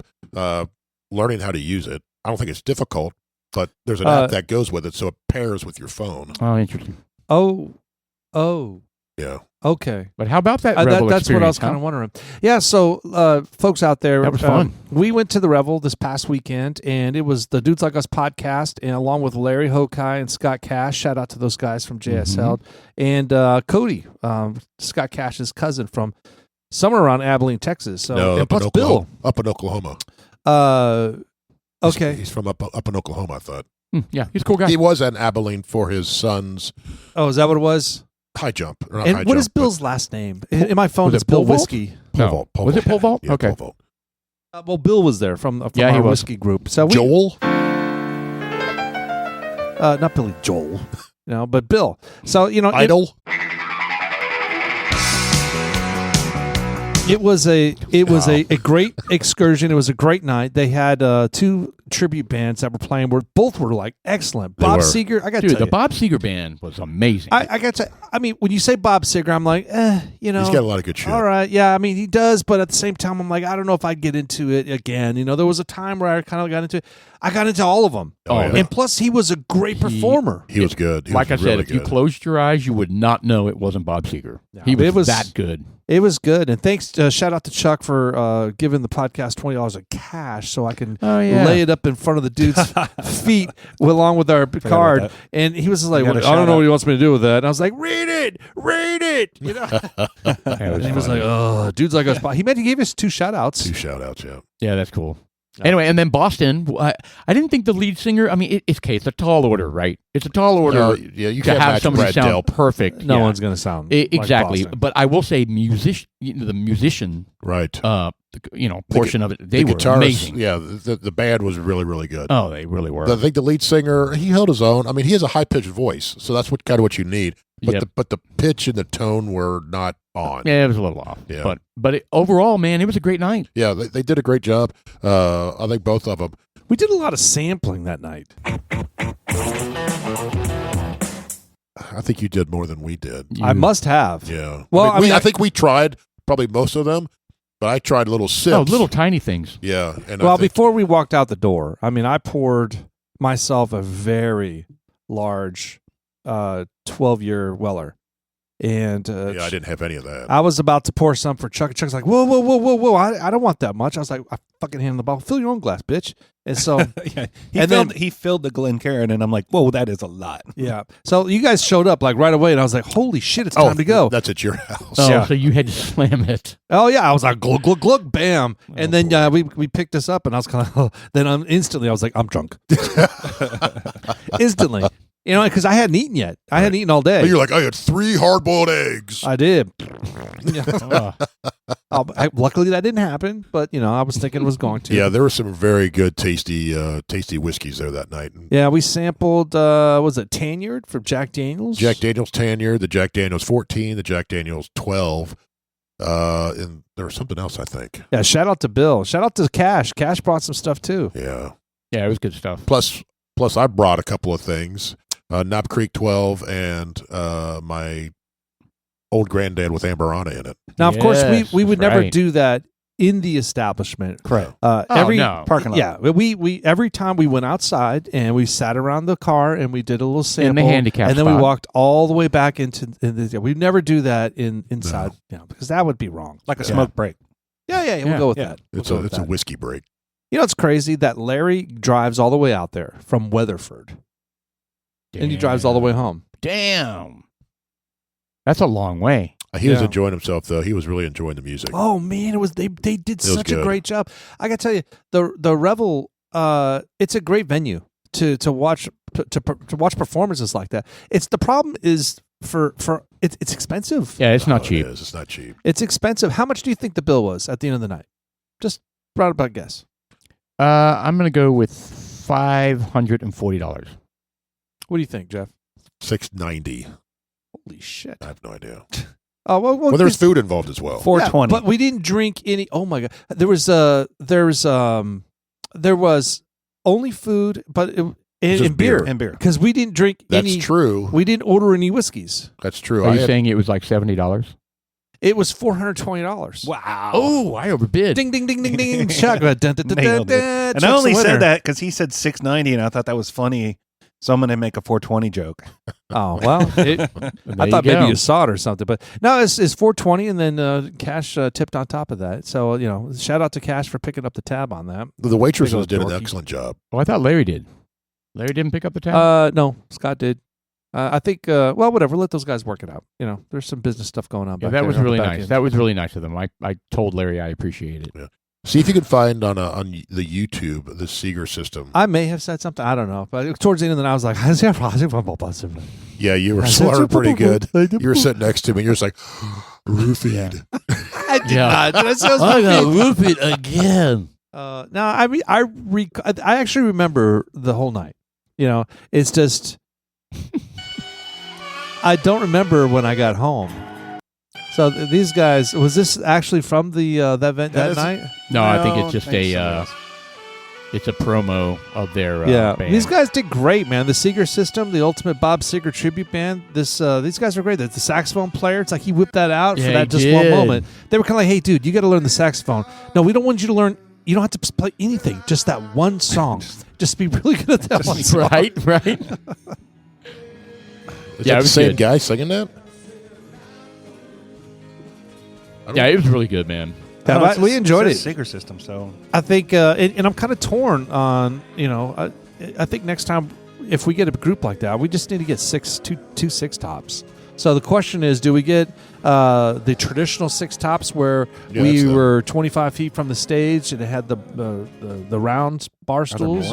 learning how to use it. I don't think it's difficult, but there's an app that goes with it, so it pairs with your phone. Oh, interesting. Oh. Yeah. Okay. But how about that Revel That's what I was kind of wondering. Yeah, so folks out there. That was fun. We went to the Revel this past weekend, and it was the Dudes Like Us podcast, and along with Larry Hokai and Scott Cash. Shout out to those guys from JSL. And Cody, Scott Cash's cousin from somewhere around Abilene, Texas. So, and plus Bill. Up in Oklahoma. Okay. He's from up in Oklahoma, I thought. Yeah, he's a cool guy. He was at Abilene for his son's... Oh, is that what it was? High jump. And what is Bill's last name? In my phone, it's Bill Whiskey. Pole Vault. Was it Pole Vault? Yeah, okay. Pole Vault. Well, Bill was there from our whiskey group. So Joel? Not Billy Joel, but Bill. So, Idol? It was a great excursion. It was a great night. They had 2 tribute bands that were playing. Both were like excellent. Bob Seger, I got to tell you, the Bob Seger band was amazing. I got to. I mean, when you say Bob Seger, I'm like, he's got a lot of good shit. All right, yeah. I mean, he does, but at the same time, I'm like, I don't know if I'd get into it again. There was a time where I kind of got into it. I got into all of them. And plus, he was a great performer. He was good. Like I said, if you closed your eyes, you would not know it wasn't Bob Seger. No, he was that good. It was good, and thanks. Shout out to Chuck for giving the podcast $20 of cash so I can lay it up in front of the dude's feet along with our card. And he was like, "I don't know what he wants me to do with that." And I was like, "Read it." You know. And he was like, "Oh, dude's like us." He gave us 2 shout outs. 2 shout outs, yeah. Yeah, that's cool. Anyway, and then Boston, I didn't think the lead singer, I mean, it's a tall order, right? It's a tall order you to have somebody sound perfect. No one's going to sound exactly. like but I will say the musician right. Portion of it, they were amazing. Yeah, the band was really, really good. Oh, they really were. I think the lead singer, he held his own. I mean, he has a high-pitched voice, so that's what you need. But the pitch and the tone were not on. Yeah, it was a little off. Yeah. But overall, man, it was a great night. Yeah, they did a great job. I think both of them. We did a lot of sampling that night. I think you did more than we did. I must have. Yeah. Well, I think we tried probably most of them, but I tried little sips. Oh, little tiny things. Yeah. And before we walked out the door, I poured myself a very large 12-year Weller. And I didn't have any of that. I was about to pour some for Chuck. And Chuck's like, whoa! I don't want that much. I was like, I fucking hand him the bottle. Fill your own glass, bitch. And so he filled the Glencairn, and I'm like, whoa, that is a lot. Yeah. So you guys showed up like right away, and I was like, holy shit, it's time to go. That's at your house. Oh, yeah. So you had to slam it. Oh yeah, I was like, glug glug glug, bam, and then we picked us up, and I was kind of then instantly I was like, I'm drunk. Instantly. Because I hadn't eaten yet. I hadn't eaten all day. You're like, I had 3 hard-boiled eggs. I did. Luckily, that didn't happen, but, I was thinking it was going to. Yeah, there were some very good, tasty whiskeys there that night. Yeah, we sampled, was it Tanyard from Jack Daniels? Jack Daniels Tanyard, the Jack Daniels 14, the Jack Daniels 12, and there was something else, I think. Yeah, shout out to Bill. Shout out to Cash. Cash brought some stuff, too. Yeah. Yeah, it was good stuff. Plus I brought a couple of things. Knob Creek 12 and my old granddad with Amberana in it. Now, of course, we would never do that in the establishment. Correct. Every parking lot. Yeah, we every time we went outside and we sat around the car and we did a little sample in the handicap and then spot. we walked all the way back we never do that inside, because that would be wrong. Like a smoke break. Yeah, we'll go with that. It's a whiskey break. It's crazy that Larry drives all the way out there from Weatherford. Damn. And he drives all the way home. Damn. That's a long way. He was enjoying himself, though. He was really enjoying the music. Oh, man, they did such a great job. I got to tell you, the Revel, it's a great venue to watch performances like that. The problem is for it's expensive. Yeah, it's not cheap. It is. It's not cheap. It's expensive. How much do you think the bill was at the end of the night? Just round about guess. I'm going to go with $540. What do you think, Jeff? $690. Holy shit! I have no idea. Oh well, there's food involved as well. $420. But we didn't drink any. Oh my god! There was only food, but and beer because we didn't drink any. That's true. We didn't order any whiskeys. That's true. Are you saying it was like $70? It was $420. Wow! Oh, I overbid. Ding ding ding ding ding. Chuck, and I only said that because he said $690, and I thought that was funny. So I'm going to make a $420 joke. Oh, well, I thought maybe you saw it or something. But no, it's $420 and then Cash tipped on top of that. So, shout out to Cash for picking up the tab on that. The waitresses did an excellent job. Oh, I thought Larry did. Larry didn't pick up the tab? No, Scott did. I think, whatever. Let those guys work it out. There's some business stuff going on back there. That was really nice. That was really nice of them. I told Larry I appreciate it. Yeah. See if you can find on the YouTube the Seger system. I may have said something. I don't know. But towards the end of the night, I was like, yeah, you were slurring pretty good. You were sitting next to me. You're just like, roofied. I did not. I got roofied again. No, I actually remember the whole night. It's just I don't remember when I got home. So these guys, was this actually from the that event that night? No, I think it's just it's a promo of their band. These guys did great, man. The Seger system, the Ultimate Bob Seger tribute band. These guys are great. The saxophone player, it's like he whipped that out for that just one moment. They were kind of like, "Hey, dude, you got to learn the saxophone." No, we don't want you to learn. You don't have to play anything. Just that one song. Just be really good at that one song. Right. Is that the same guy singing that? Yeah, it was really good, man. Yeah, we enjoyed it. Seger system, so I think, and I'm kind of torn on, I think next time if we get a group like that, we just need to get two six tops. So the question is, do we get the traditional six tops where we were 25 feet from the stage and it had the round bar stools,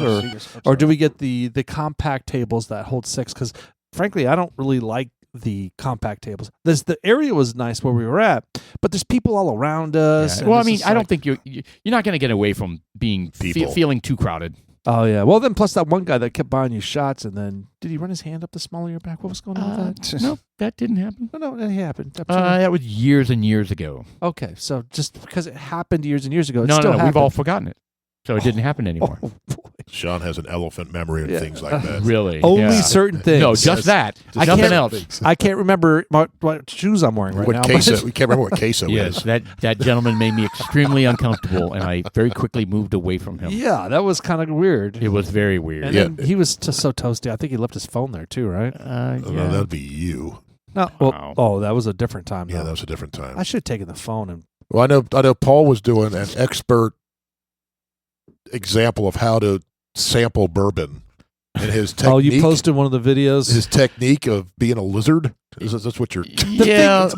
or do we get the compact tables that hold six? Because frankly, I don't really like the compact tables. The area was nice where we were at, but there's people all around us. Yeah. Well, I mean, I don't think you're not going to get away from being feeling too crowded. Oh, yeah. Well, then plus that one guy that kept buying you shots, and then did he run his hand up the small of your back? What was going on with that? No, that didn't happen. No, that happened. That was years and years ago. Okay, so just because it happened years and years ago, no, we've all forgotten it. So it didn't happen anymore. Oh, Sean has an elephant memory of things like that. Really? Only certain things. No, just that. Nothing else. I can't remember what shoes I'm wearing right now. We can't remember what queso is. Yes, that gentleman made me extremely uncomfortable, and I very quickly moved away from him. Yeah, that was kind of weird. It was very weird. And then he was just so toasty. I think he left his phone there too, right? No, that'd be you. No, well, that was a different time. Yeah, that was a different time. I should have taken the phone and. Well, I know. Paul was doing an expert example of how to sample bourbon, and his technique. Oh, you posted one of the videos. His technique of being a lizard. That's what you're.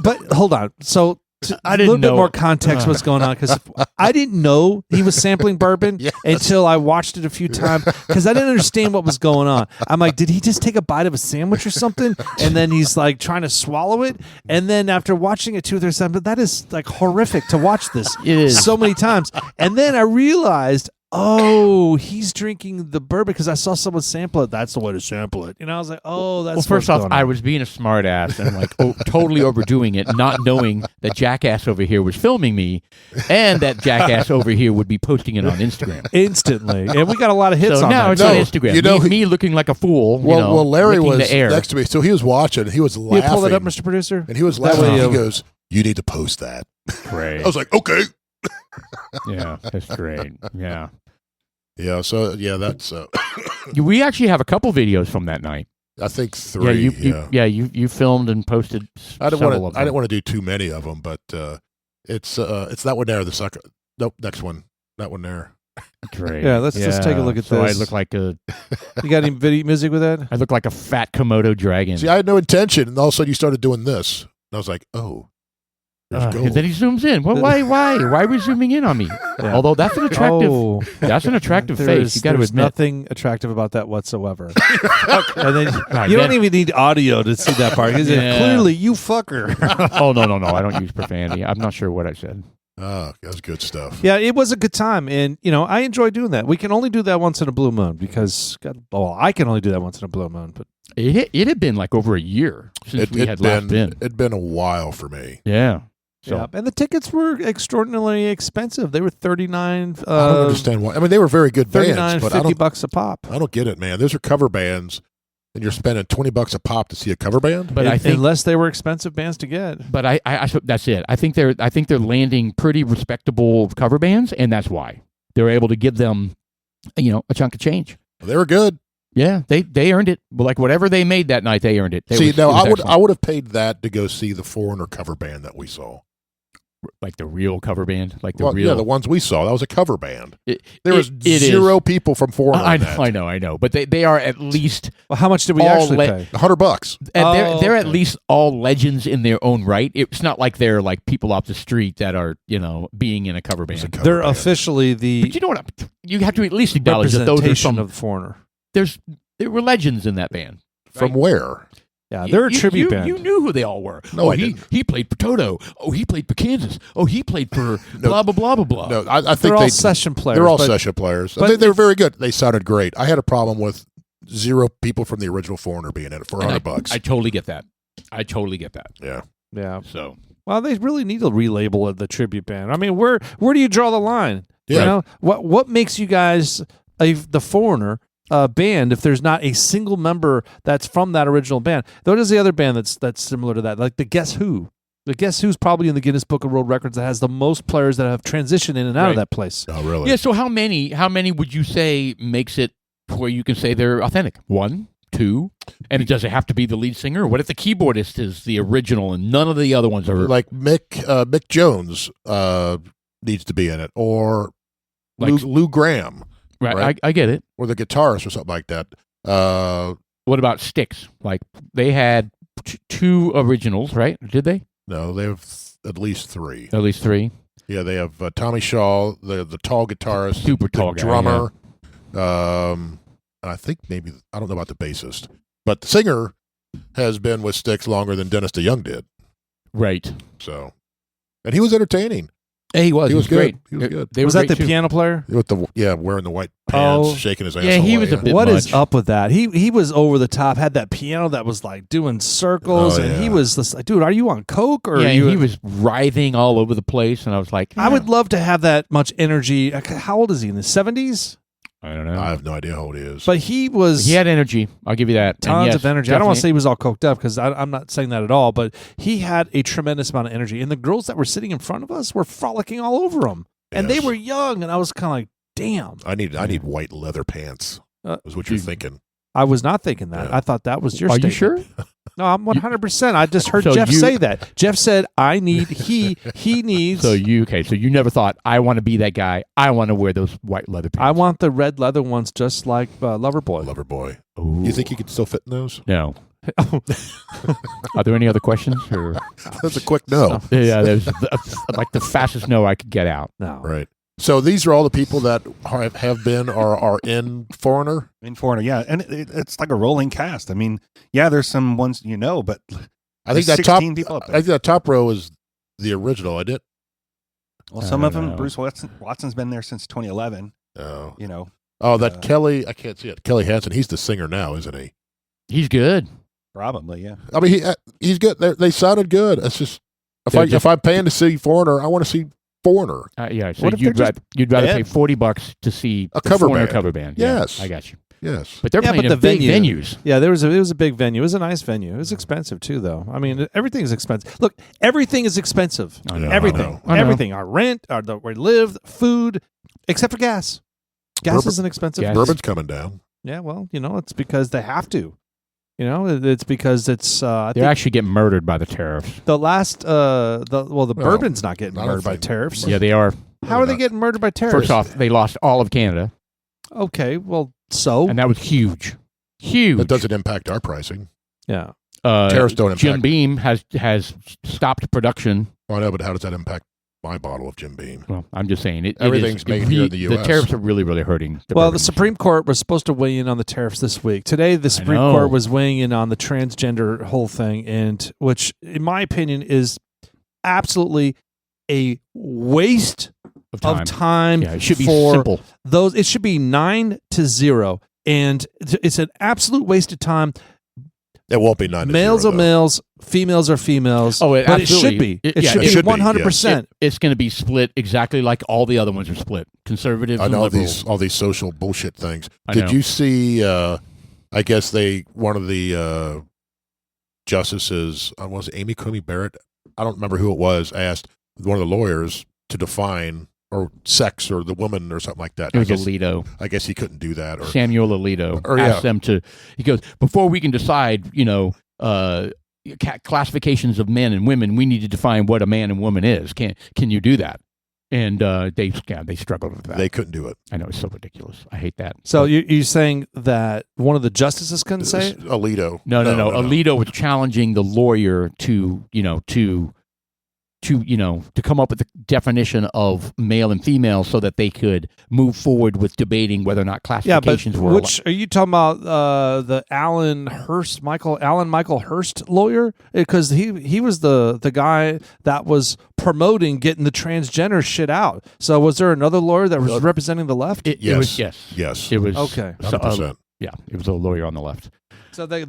But hold on. So I a didn't little know. bit more context what's going on, because I didn't know he was sampling bourbon until I watched it a few times, because I didn't understand what was going on. I'm like, did he just take a bite of a sandwich or something? And then he's like trying to swallow it. And then after watching it 2 or 3 times, but that is like horrific to watch this so many times. And then I realized, oh, he's drinking the bourbon because I saw someone sample it. That's the way to sample it. I was like, oh, that's. Well, first off, I was being a smart ass and like totally overdoing it, not knowing that jackass over here was filming me, and that jackass over here would be posting it on Instagram instantly. And we got a lot of hits so on now that. it's on Instagram. Me looking like a fool. Well, Larry was the air. next to me, so he was watching. He was laughing. You pull it up, Mr. Producer, and he was laughing. He goes, "You need to post that." Great. I was like, "Okay." Yeah, that's great. Yeah. Yeah, so that's. We actually have a couple videos from that night. I think 3. You filmed and posted. I didn't want to do too many of them, but it's that one there. The sucker. Nope, next one. That one there. Great. Yeah, let's just take a look at this. I look like a. You got any video music with that? I look like a fat Komodo dragon. See, I had no intention, and all of a sudden you started doing this, and I was like, oh. And then he zooms in. Well, why are we zooming in on me? Yeah. Although that's an attractive face. You got to admit, nothing attractive about that whatsoever. And then you don't even need audio to see that part. Clearly, you fucker. Oh no! I don't use profanity. I'm not sure what I said. Oh, that's good stuff. Yeah, it was a good time, and I enjoy doing that. We can only do that once in a blue moon because, I can only do that once in a blue moon. But it had been like over a year since we had last been. It'd been a while for me. Yeah. So. Yeah, and the tickets were extraordinarily expensive. They were $39. I don't understand why. I mean, they were very good bands, but $50 a pop. I don't get it, man. Those are cover bands, and you're spending $20 a pop to see a cover band. But I think unless they were expensive bands to get. But I that's it. I think they're landing pretty respectable cover bands, and that's why they're able to give them, a chunk of change. Well, they were good. Yeah, they earned it. Like whatever they made that night, they earned it. I would have paid that to go see the Foreigner cover band that we saw. Like the real cover band, the ones we saw. That was a cover band. There was zero people from Foreigner. I know, but they are at least. Well, how much did we actually pay? $100. And they're at least all legends in their own right. It's not like they're like people off the street that are being in a cover band. They're officially the. But you know what? You have to at least acknowledge that those are some of the Foreigner. There were legends in that band. From where? Yeah, they're a tribute band. You knew who they all were. No, I didn't. He played for Toto. Oh, he played for Kansas. Oh, he played for blah, blah, blah, blah, blah. No, I think they're all session players. They're all session players. They were very good. They sounded great. I had a problem with zero people from the original Foreigner being in it for $100. I totally get that. Yeah. Yeah. So. Well, they really need to relabel it the tribute band. I mean, where do you draw the line? Yeah. What makes you guys the Foreigner band if there's not a single member that's from that original band? What is the other band that's similar to that? Like the Guess Who? The Guess Who's probably in the Guinness Book of World Records that has the most players that have transitioned in and out of that place. Oh, really? Yeah. So how many would you say makes it where you can say they're authentic? 1, 2? And does it have to be the lead singer? What if the keyboardist is the original and none of the other ones are? Like Mick Jones needs to be in it, or like Lou Gramm. Right, I get it. Or the guitarist or something like that. What about Styx? Like, they had two originals, right? Did they? No, they have at least three. At least three? Yeah, they have Tommy Shaw, the tall guitarist. Super tall guy, drummer. Yeah. I think maybe, I don't know about the bassist. But the singer has been with Styx longer than Dennis DeYoung did. Right. So, and he was entertaining. Yeah, he was. He was great. He was good. Was that the piano player? With wearing the white pants, shaking his ass. Yeah, he was a bit What much. is up with that? He was over the top. Had that piano that was like doing circles, and he was just like, "Dude, are you on coke?" Or he was writhing all over the place, and I was like, I would love to have that much energy. How old is he? In the 70s? I don't know. I have no idea how old he is. But he had energy. I'll give you that. Tons of energy. Definitely. I don't want to say he was all coked up because I'm not saying that at all. But he had a tremendous amount of energy, and the girls that were sitting in front of us were frolicking all over him, and they were young. And I was kind of like, "Damn!" I need white leather pants. Is what you're thinking? I was not thinking that. Yeah. I thought that was your. Are statement. you sure? No, I'm 100%. I just heard Jeff say that. Jeff said, he needs. So you never thought, I want to be that guy. I want to wear those white leather pants. I want the red leather ones just like Loverboy. Loverboy. Ooh. You think you could still fit in those? No. Are there any other questions? Or? That's a quick no. Yeah, there's like the fastest no I could get out. No. Right. So these are all the people that have been or are in Foreigner? In Foreigner, yeah. And it's like a rolling cast. I mean, yeah, there's some ones but I think that top row is the original, isn't it? Well, some of them, Bruce Watson's been there since 2011. Oh. That Kelly, I can't see it. Kelly Hansen, he's the singer now, isn't he? He's good. Probably, yeah. I mean, he's good. They sounded good. It's just, if I'm paying to see Foreigner, I want to see Foreigner. Yeah, so you'd rather pay $40 to see a cover band. Yes. Yeah, I got you. Yes. But they're playing in big venues. Yeah, it was a big venue. It was a nice venue. It was expensive too, though. I mean, everything is expensive. Look, everything is expensive. I know, everything. I know. Everything. Our rent, where we live, food, except for gas. Gas isn't expensive. Bourbon's coming down. Yeah, well, it's because they have to. It's because it's. They're actually getting murdered by the tariffs. The last, bourbon's not getting murdered by tariffs. Yeah, they are. How are they getting murdered by tariffs? First off, they lost all of Canada. Okay, well, so and that was huge. That doesn't impact our pricing. Yeah, tariffs don't impact. Jim Beam has stopped production. Oh, I know, but how does that impact my bottle of Jim Beam? Well, I'm just saying everything's made here in the U.S. The tariffs are really, really hurting. The Supreme Court was supposed to weigh in on the tariffs this week. Today, the Supreme Court was weighing in on the transgender whole thing, and which, in my opinion, is absolutely a waste of time. Yeah, it should be simple. It should be 9-0, and it's an absolute waste of time. It won't be 9-0. Males are males, females are females. Oh, but it should be. It should be 100%. It's going to be split exactly like all the other ones are split. Conservatives and liberals. all these social bullshit things. Did you see? I guess one of the justices, was it Amy Coney Barrett? I don't remember who it was. Asked one of the lawyers to define or sex or the woman or something like that. It was Alito. I guess he couldn't do that. Or Samuel Alito asked them to. He goes, before we can decide, classifications of men and women, we need to define what a man and woman is. Can you do that? And they struggled with that. They couldn't do it. I know, it's so ridiculous. I hate that. So you're saying that one of the justices couldn't say it? Alito. No. Alito was challenging the lawyer to come up with the definition of male and female so that they could move forward with debating whether or not classifications were. Which are you talking about? The Michael Hurst lawyer? Because he was the guy that was promoting getting the transgender shit out. So was there another lawyer that was representing the left? Yes. It was okay. 100%. Yeah, it was a lawyer on the left. So the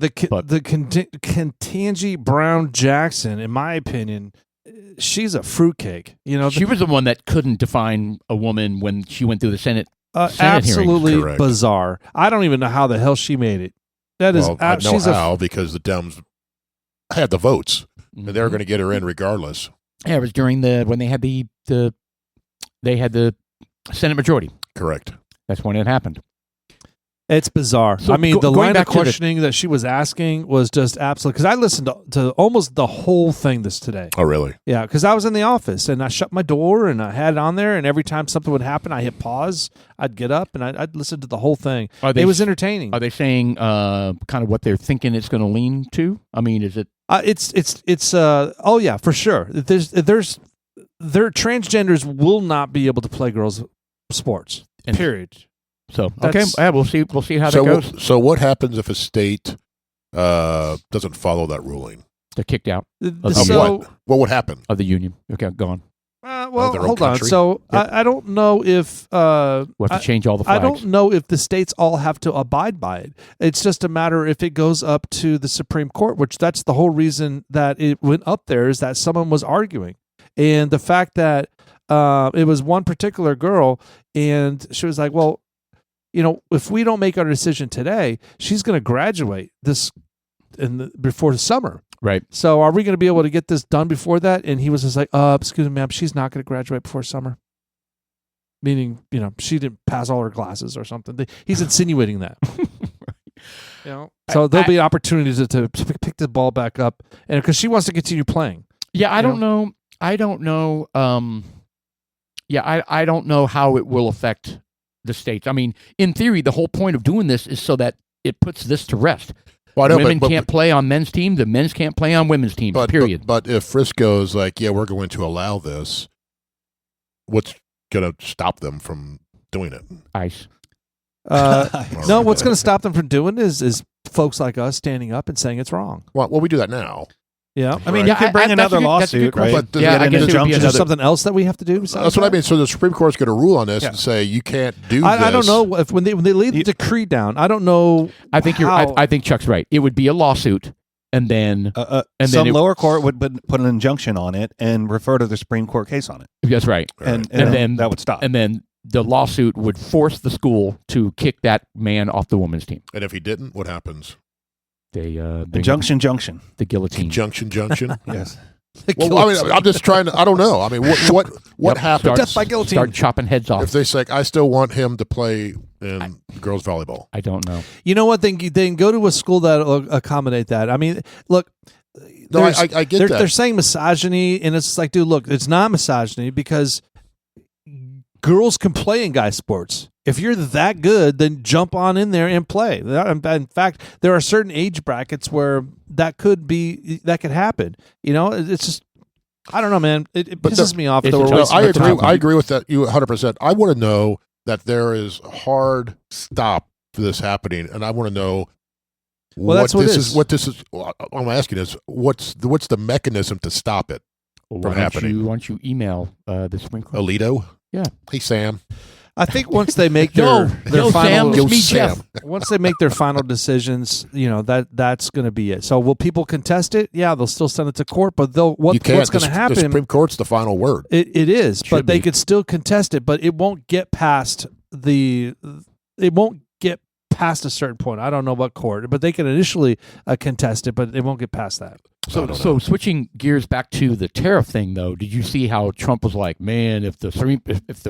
Ketanji Brown Jackson, in my opinion, she's a fruitcake. She was the one that couldn't define a woman when she went through the Senate. Absolutely bizarre. I don't even know how the hell she made it. That is, I know how because the Dems had the votes and they were going to get her in regardless. Yeah, it was during when they had the Senate majority. Correct. That's when it happened. It's bizarre. So I mean, the line of questioning that she was asking was just absolute. Because I listened to almost the whole thing today. Oh, really? Yeah, because I was in the office and I shut my door and I had it on there. And every time something would happen, I hit pause. I'd get up and I'd listen to the whole thing. It was entertaining. Are they saying kind of what they're thinking it's going to lean to? I mean, is it? It's. Oh yeah, for sure. Their transgenders will not be able to play girls' sports. Period. So okay, we'll see how that goes. So what happens if a state doesn't follow that ruling? They're kicked out. What would happen? Of the union. Okay, gone. Well, hold on. So yep. I don't know if we'll have to change all the flags. I don't know if the states all have to abide by it. It's just a matter if it goes up to the Supreme Court, which that's the whole reason that it went up there, is that someone was arguing, and the fact that it was one particular girl, and she was like, well, if we don't make our decision today, she's going to graduate before the summer. Right. So are we going to be able to get this done before that? And he was just like, excuse me, ma'am, she's not going to graduate before summer. Meaning, she didn't pass all her classes or something. He's insinuating that. So there'll be opportunities to pick the ball back up, and because she wants to continue playing. Yeah, I don't know. I don't know how it will affect the states. I mean, in theory, the whole point of doing this is so that it puts this to rest. Well, women can't play on men's team. The men's can't play on women's team. Period. But if Frisco's like, yeah, we're going to allow this, what's going to stop them from doing it? Ice. No, what's going to stop them from doing it is folks like us standing up and saying it's wrong. Well, we do that now. Yeah, I mean, you could bring another lawsuit, right? But I guess is there something else that we have to do? That's what I mean. So the Supreme Court's going to rule on this and say you can't do this. I don't know if when they lay the decree down. I don't know. I think I think Chuck's right. It would be a lawsuit, and then some lower court would put an injunction on it and refer to the Supreme Court case on it. That's right, and then that would stop. And then the lawsuit would force the school to kick that man off the women's team. And if he didn't, what happens? They junction, the guillotine, junction. Yes. Well, I mean, I'm just trying to. I don't know. I mean, what happens? Death by guillotine. Start chopping heads off. If they say, I still want him to play in girls volleyball. I don't know. You know what? Then go to a school that will accommodate that. I mean, look. No, I get that. They're saying misogyny, and it's like, dude, look, it's not misogyny because girls can play in guy sports. If you're that good, then jump on in there and play. In fact, there are certain age brackets where that could happen. It's just, I don't know, man. It pisses me off. I agree with that. You 100%. I want to know that there is hard stop for this happening, and I want to know what this is. What I'm asking is what's the mechanism to stop it from happening? Why don't you email the Supreme Court? Alito? Yeah. Hey, Sam. I think once they make their final once they make their final decisions, that's going to be it. So will people contest it? Yeah, they'll still send it to court, but what's going to happen? The Supreme Court's the final word. It is, but they could still contest it, but it won't get past a certain point. I don't know what court, but they can initially contest it, but it won't get past that. So switching gears back to the tariff thing, though, did you see how Trump was like, man, if the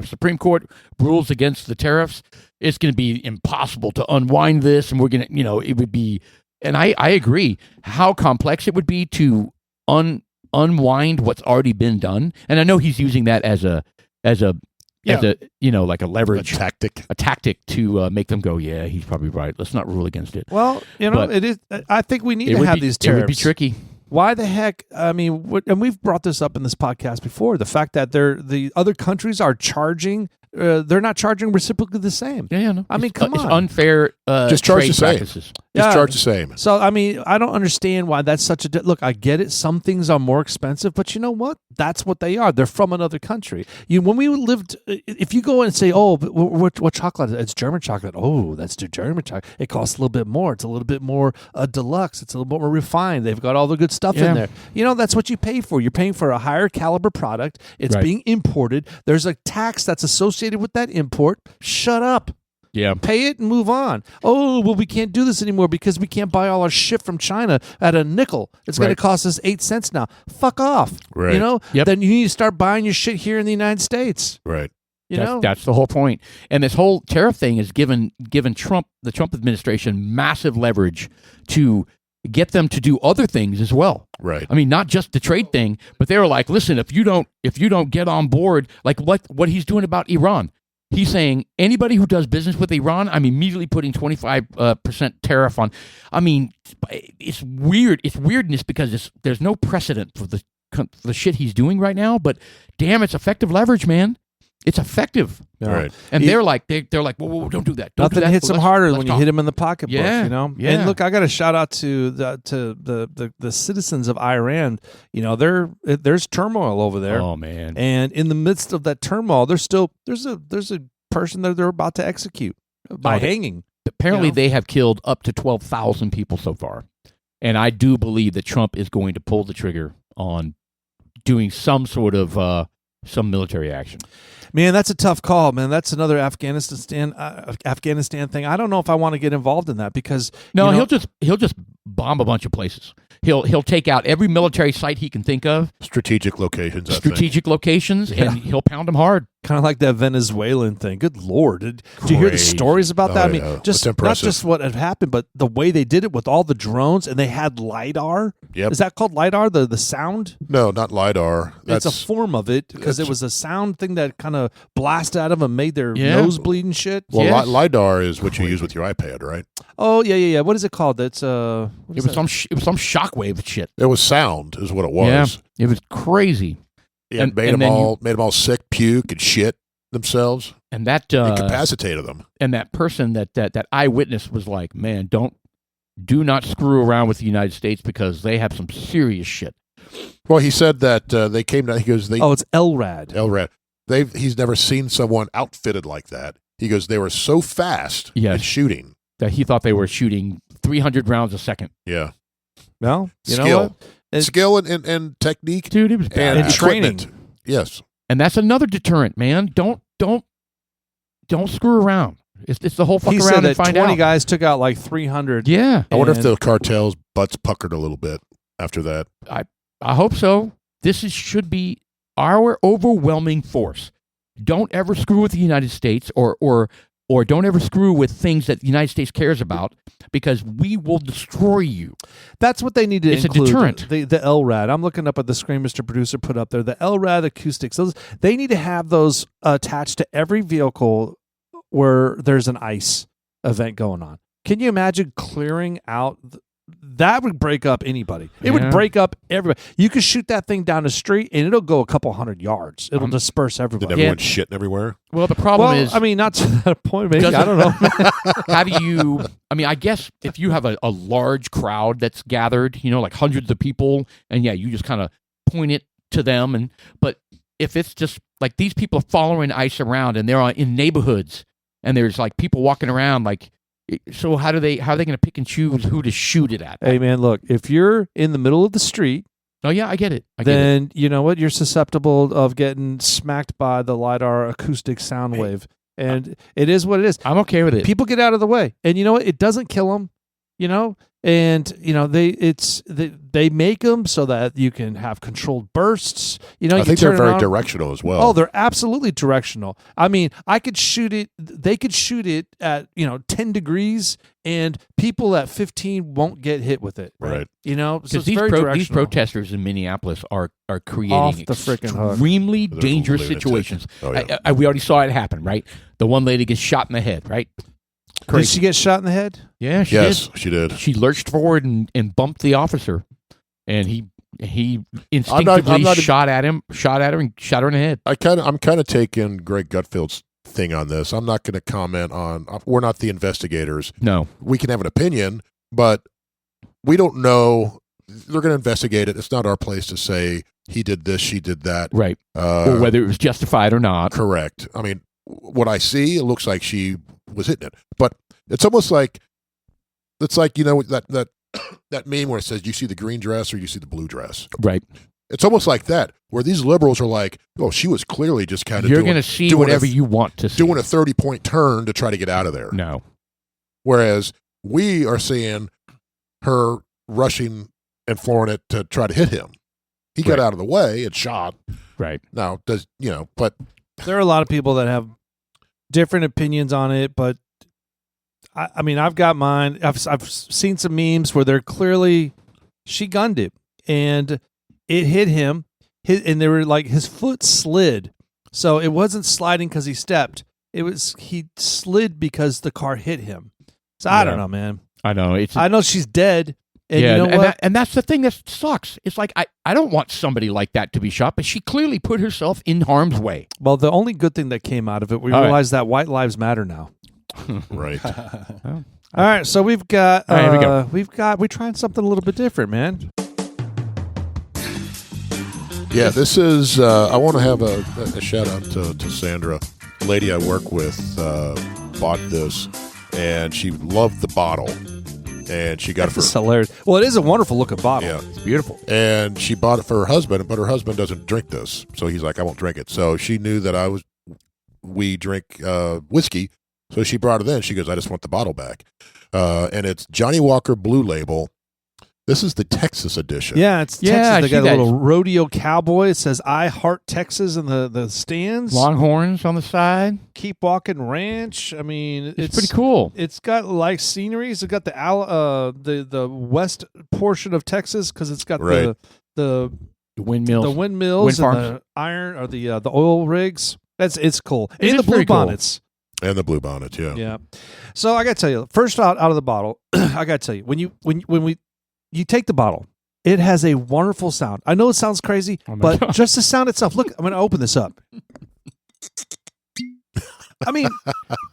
Supreme Court rules against the tariffs, it's going to be impossible to unwind this, and we're going to, it would be, and I agree, how complex it would be to unwind what's already been done. And I know he's using that as a like a leverage a tactic to make them go, yeah, he's probably right. Let's not rule against it. Well, it is. I think we need to have these tariffs. It would be tricky. Why the heck? I mean, and we've brought this up in this podcast before. The fact that the other countries are charging, they're not charging reciprocally the same. Yeah, no. I mean, come on, it's unfair. Just charge the same. Practices. Just charge the same. So, I mean, I don't understand why that's such a... Look, I get it. Some things are more expensive, but you know what? That's what they are. They're from another country. When we lived... If you go and say, oh, what chocolate? It's German chocolate. Oh, that's the German chocolate. It costs a little bit more. It's a little bit more deluxe. It's a little bit more refined. They've got all the good stuff in there. That's what you pay for. You're paying for a higher caliber product. It's being imported. There's a tax that's associated with that import. Shut up. Yeah. Pay it and move on. Oh, well, we can't do this anymore because we can't buy all our shit from China at a nickel. It's going to cost us 8 cents now. Fuck off. Right. Then you need to start buying your shit here in the United States. Right. That's the whole point. And this whole tariff thing has given the Trump administration massive leverage to get them to do other things as well. Right. I mean, not just the trade thing, but they were like, listen, if you don't get on board, like what he's doing about Iran. He's saying anybody who does business with Iran, I'm immediately putting 25% tariff on. I mean, it's weird. It's weirdness because there's no precedent for the shit he's doing right now. But damn, it's effective leverage, man. It's effective. Right. And they're like, whoa, don't do that. Nothing hits them harder when you hit them in the pocketbook. Yeah. Yeah. And look, I got to shout out to the citizens of Iran. There's turmoil over there. Oh man. And in the midst of that turmoil, there's a person that they're about to execute by hanging. Apparently, they have killed up to 12,000 people so far, and I do believe that Trump is going to pull the trigger on doing some sort of some military action. Man, that's a tough call, man. That's another Afghanistan thing. I don't know if I want to get involved in that because he'll just bomb a bunch of places. He'll take out every military site he can think of. Strategic locations, and he'll pound them hard. Kind of like that Venezuelan thing. Good Lord. Did you hear the stories about that? I mean, not just what had happened, but the way they did it with all the drones, and they had LiDAR. Yep. Is that called LiDAR, the sound? No, not LiDAR. It's a form of it because it was a sound thing that kind of blasted out of them and made their nose bleed and shit. Well, yes. LiDAR is what you use with your iPad, right? Oh, yeah. What is it called? It's it was some shockwave shit. It was sound is what it was. Yeah, it was crazy. Yeah, and made them all sick, puke, and shit themselves. And that incapacitated them. And that person, that eyewitness, was like, "Man, do not screw around with the United States because they have some serious shit." Well, he said that they came down. He goes, it's LRAD. LRAD. He's never seen someone outfitted like that. He goes, they were so fast in shooting that he thought they were shooting 300 rounds a second. Yeah. Well, you know what? Skill and technique, dude. It was bad. And training. Yes. And that's another deterrent, man. Don't screw around. It's the whole fuck he around said and that find 20 out. guys took out like 300. Yeah. I wonder if the cartel's butts puckered a little bit after that. I hope so. Should be our overwhelming force. Don't ever screw with the United States or don't ever screw with things that the United States cares about because we will destroy you. That's what they need to include. It's a deterrent. The LRAD. I'm looking up at the screen Mr. Producer put up there. The LRAD acoustics. They need to have those attached to every vehicle where there's an ice event going on. Can you imagine clearing out? That would break up anybody. It would break up everybody. You could shoot that thing down the street and it'll go a couple hundred yards. It'll disperse everybody. Did everyone shitting everywhere? Well, the problem is... I mean, not to that point, maybe. I don't know. How do you... I mean, I guess if you have a large crowd that's gathered, like hundreds of people, and you just kind of point it to them. But if it's just like these people are following ice around and they're in neighborhoods and there's like people walking around like... So how are they going to pick and choose who to shoot it at? Hey man, look, if you're in the middle of the street, oh yeah, I get it. Then you know what? You're susceptible of getting smacked by the LiDAR acoustic sound wave, and it is what it is. I'm okay with it. People get out of the way, and you know what? It doesn't kill them. And they make them so that you can have controlled bursts. I think they're very directional as well. Oh, they're absolutely directional. I mean, I could shoot it. They could shoot it at 10 degrees, and people at 15 won't get hit with it. Right. So it's these very directional. These protesters in Minneapolis are creating off the frickin' hook. Extremely dangerous situations. Oh, yeah. We already saw it happen, right? The one lady gets shot in the head, right? Crazy. Did she get shot in the head? Yeah, she did. She lurched forward and bumped the officer, and he instinctively shot at her, and shot her in the head. I'm kind of taking Greg Gutfeld's thing on this. I'm not going to comment on. We're not the investigators. No, we can have an opinion, but we don't know. They're going to investigate it. It's not our place to say he did this, she did that, right? Or whether it was justified or not. Correct. I mean, what I see, it looks like she was hitting it, but it's almost like that meme where it says you see the green dress or you see the blue dress, right? It's almost like that where these liberals are like, oh, she was clearly just kind of you're going to see whatever you want to see, doing a 30-point turn to try to get out of there. No, whereas we are seeing her rushing and flooring it to try to hit him. He got out of the way and shot. Right. Now but There are a lot of people that have different opinions on it, but I mean, I've got mine. I've seen some memes where they're clearly she gunned it and it hit him, and they were like his foot slid, so it wasn't sliding because he stepped. It was he slid because the car hit him. So I don't know, man. I know I know she's dead. And yeah, you know what? And that's the thing that sucks. It's like I don't want somebody like that to be shot, but she clearly put herself in harm's way. Well, the only good thing that came out of it, we realized that white lives matter now. Right. All right, so we've got here we go. we're trying something a little bit different, man. Yeah, this is. I want to have a shout out to Sandra, a lady I work with. Bought this, and she loved the bottle. And she got it for hilarious. Well, it is a wonderful looking bottle. Yeah, it's beautiful. And she bought it for her husband, but her husband doesn't drink this, so he's like, I won't drink it. So she knew that we drink whiskey, so she brought it in. She goes, I just want the bottle back, and it's Johnnie Walker Blue Label. This is the Texas edition. Yeah, it's Texas. They got a little rodeo cowboy. It says "I Heart Texas" in the stands. Longhorns on the side. Keep Walking Ranch. I mean, it's pretty cool. It's got like sceneries. It's got the west portion of Texas because it's got the windmills, wind farms, and the iron or the oil rigs. It's cool. And the blue bonnets. Cool. And the blue bonnets. Yeah. So I got to tell you, first out of the bottle, I got to tell you when you take the bottle, it has a wonderful sound. I know it sounds crazy, but just the sound itself. Look, I'm going to open this up. I mean,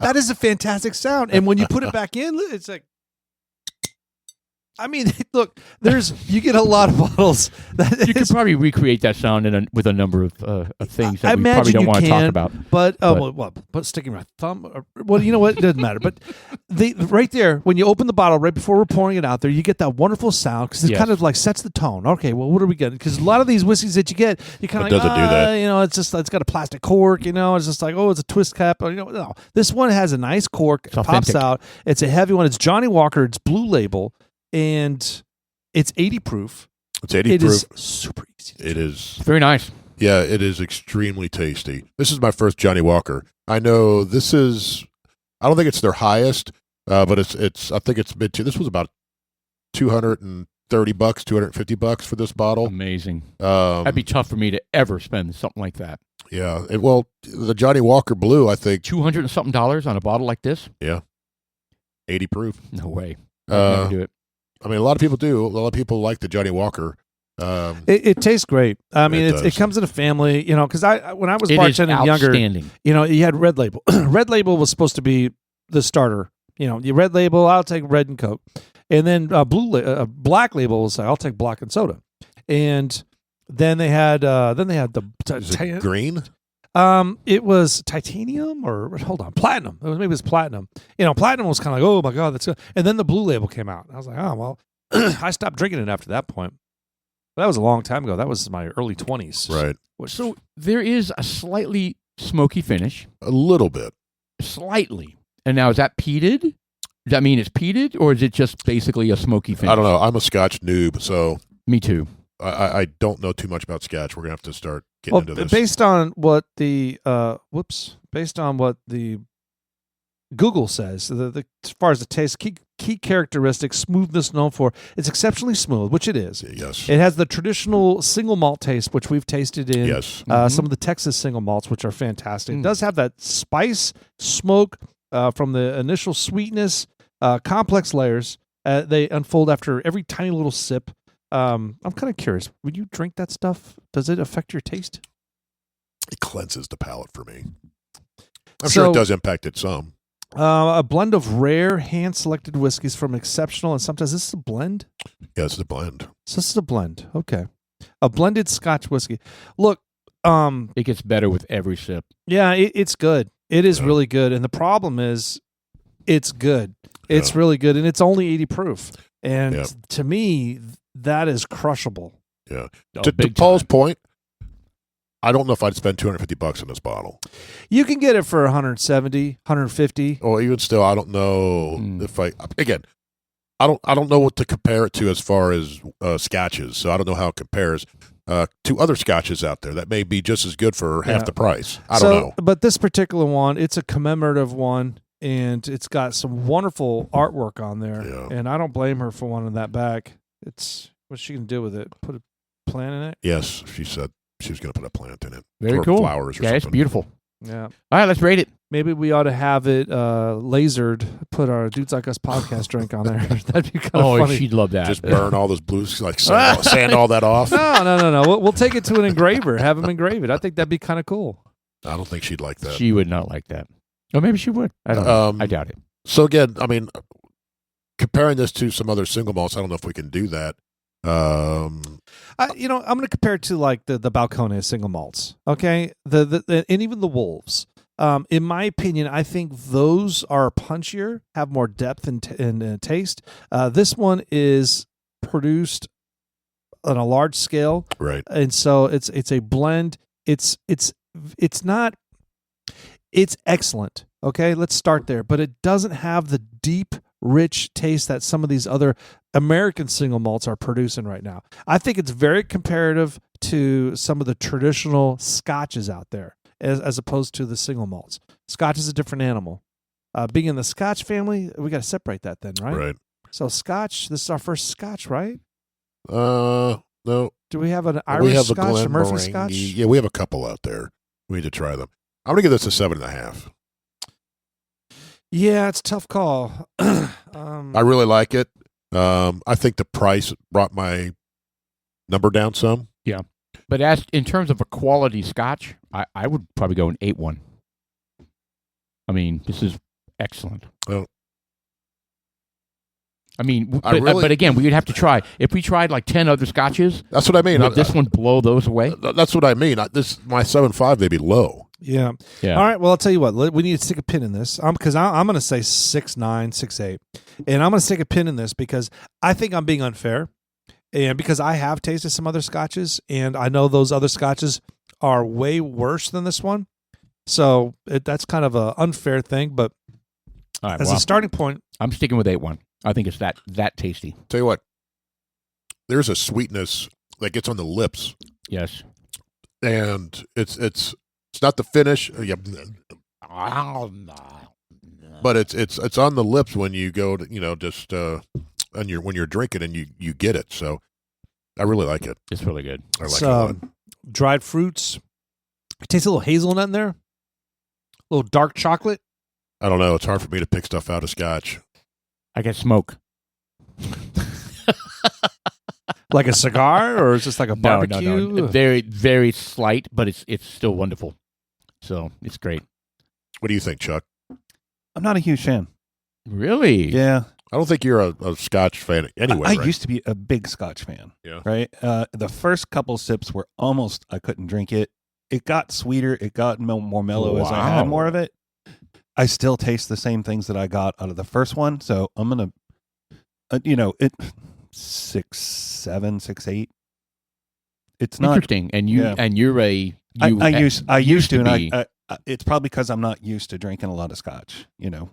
that is a fantastic sound. And when you put it back in, it's like, I mean, look, you get a lot of bottles. You could probably recreate that sound with a number of things that we probably don't want to talk about. But sticking my thumb. Well, you know what? It doesn't matter. But right there, when you open the bottle, right before we're pouring it out there, you get that wonderful sound because it kind of like sets the tone. Okay, well, what are we getting? Because a lot of these whiskeys that you get, you kind of like, doesn't do that. You know, it's got a plastic cork. You know, it's just like, oh, it's a twist cap. You know, no, this one has a nice cork. It pops out. It's a heavy one. It's Johnnie Walker. It's Blue Label. And it's 80 proof. It's 80 proof. It is super easy. It is very nice. Yeah, it is extremely tasty. This is my first Johnnie Walker. I know this is. I don't think it's their highest, but it's. I think it's mid. This was about $230, $250 for this bottle. Amazing. That'd be tough for me to ever spend something like that. Yeah. Well, the Johnnie Walker Blue, I think $200 and something on a bottle like this. Yeah. 80 proof. No way. Never do it. I mean, a lot of people do. A lot of people like the Johnnie Walker. It tastes great. I mean, it comes in a family, you know, because when I was bartending younger, you know, you had Red Label. Red Label was supposed to be the starter. You know, the Red Label, I'll take Red and Coke. And then Black Label was like, I'll take Black and Soda. And then they had the green. It was titanium or hold on, platinum. Maybe it was platinum. You know, platinum was kind of like, oh my God, that's good. And then the Blue Label came out. I was like, oh, well, I stopped drinking it after that point. But that was a long time ago. That was my early 20s. Right. So there is a slightly smoky finish. A little bit. Slightly. And now is that peated? Does that mean it's peated or is it just basically a smoky finish? I don't know. I'm a Scotch noob, so. Me too. I don't know too much about Scotch. We're gonna have to start getting into this. Based on what the Google says, as far as the taste, key characteristics, smoothness known for, it's exceptionally smooth, which it is. Yes. It has the traditional single malt taste, which we've tasted in some of the Texas single malts, which are fantastic. It does have that spice, smoke from the initial sweetness, complex layers. They unfold after every tiny little sip. I'm kind of curious. When you drink that stuff, does it affect your taste? It cleanses the palate for me. I'm sure it does impact it some. A blend of rare, hand-selected whiskeys from exceptional, and sometimes this is a blend? Yeah, it's a blend. So this is a blend. Okay. A blended Scotch whiskey. Look. It gets better with every sip. Yeah, it's good. It is really good. And the problem is, it's good. It's really good, and it's only 80 proof. And to me, that is crushable. Yeah. To Paul's point, I don't know if I'd spend $250 on this bottle. You can get it for 170, 150. Or even still, I don't know if I don't know what to compare it to as far as scotches, so I don't know how it compares. to other scotches out there that may be just as good for half the price. I don't know. But this particular one, it's a commemorative one, and it's got some wonderful artwork on there. Yeah. And I don't blame her for wanting that back. What's she going to do with it? Put a plant in it? Yes, she said she was going to put a plant in it. Very or flowers or something. it's beautiful. Yeah. All right, let's rate it. Maybe we ought to have it lasered, put our Dudes Like Us podcast drink on there. That'd be kind of funny. She'd love that. Just burn all those blues, like sand all that off. No. We'll take it to an engraver, have him engrave it. I think that'd be kind of cool. I don't think she'd like that. She would not like that. Or maybe she would. I don't know. I doubt it. So again, I mean, comparing this to some other single malts, I don't know if we can do that. I'm going to compare it to like the Balcones single malts. Okay, the and even the Wolves. In my opinion, I think those are punchier, have more depth and taste. This one is produced on a large scale, right? And so it's a blend. It's excellent. Okay, let's start there. But it doesn't have the deep, rich taste that some of these other American single malts are producing right now. I think it's very comparative to some of the traditional scotches out there, as opposed to the single malts. Scotch is a different animal. Being in the Scotch family, we got to separate that then, right? Right. So Scotch, this is our first Scotch, right? No. Do we have an Irish Scotch, a Murphy Scotch? Yeah, we have a couple out there. We need to try them. I'm going to give this a 7.5. Yeah, it's a tough call. I really like it. I think the price brought my number down some. Yeah. But as in terms of a quality Scotch, I would probably go an 8-1. I mean, this is excellent. Well, I mean, but again, we'd have to try. If we tried like 10 other Scotches, that's what I mean. Would this one blow those away? That's what I mean. My 7.5 may be low. Yeah. All right. Well, I'll tell you what. We need to stick a pin in this because I'm going to say 6.9, 6.8, and I'm going to stick a pin in this because I think I'm being unfair, and because I have tasted some other Scotches, and I know those other Scotches are way worse than this one. So that's kind of an unfair thing. But as a starting point, I'm sticking with 8.1. I think it's that tasty. Tell you what, there's a sweetness that gets on the lips. Yes, and it's not the finish, but it's on the lips when you go to just when you're drinking and you get it. So I really like it. It's really good. I like it a lot. Dried fruits. It tastes a little hazelnut in there. A little dark chocolate. I don't know. It's hard for me to pick stuff out of Scotch. I get smoke. Like a cigar, or is this like a barbecue? No. Very, very slight, but it's still wonderful. So it's great. What do you think, Chuck? I'm not a huge fan. Really? Yeah. I don't think you're a Scotch fan anyway. I right? used to be a big Scotch fan. Yeah. Right. The first couple sips were almost I couldn't drink it. It got sweeter. It got more mellow as I had more of it. I still taste the same things that I got out of the first one. So I'm gonna, it 6.7, 6.8. It's not interesting. And you're a. I used to, and it's probably because I'm not used to drinking a lot of Scotch,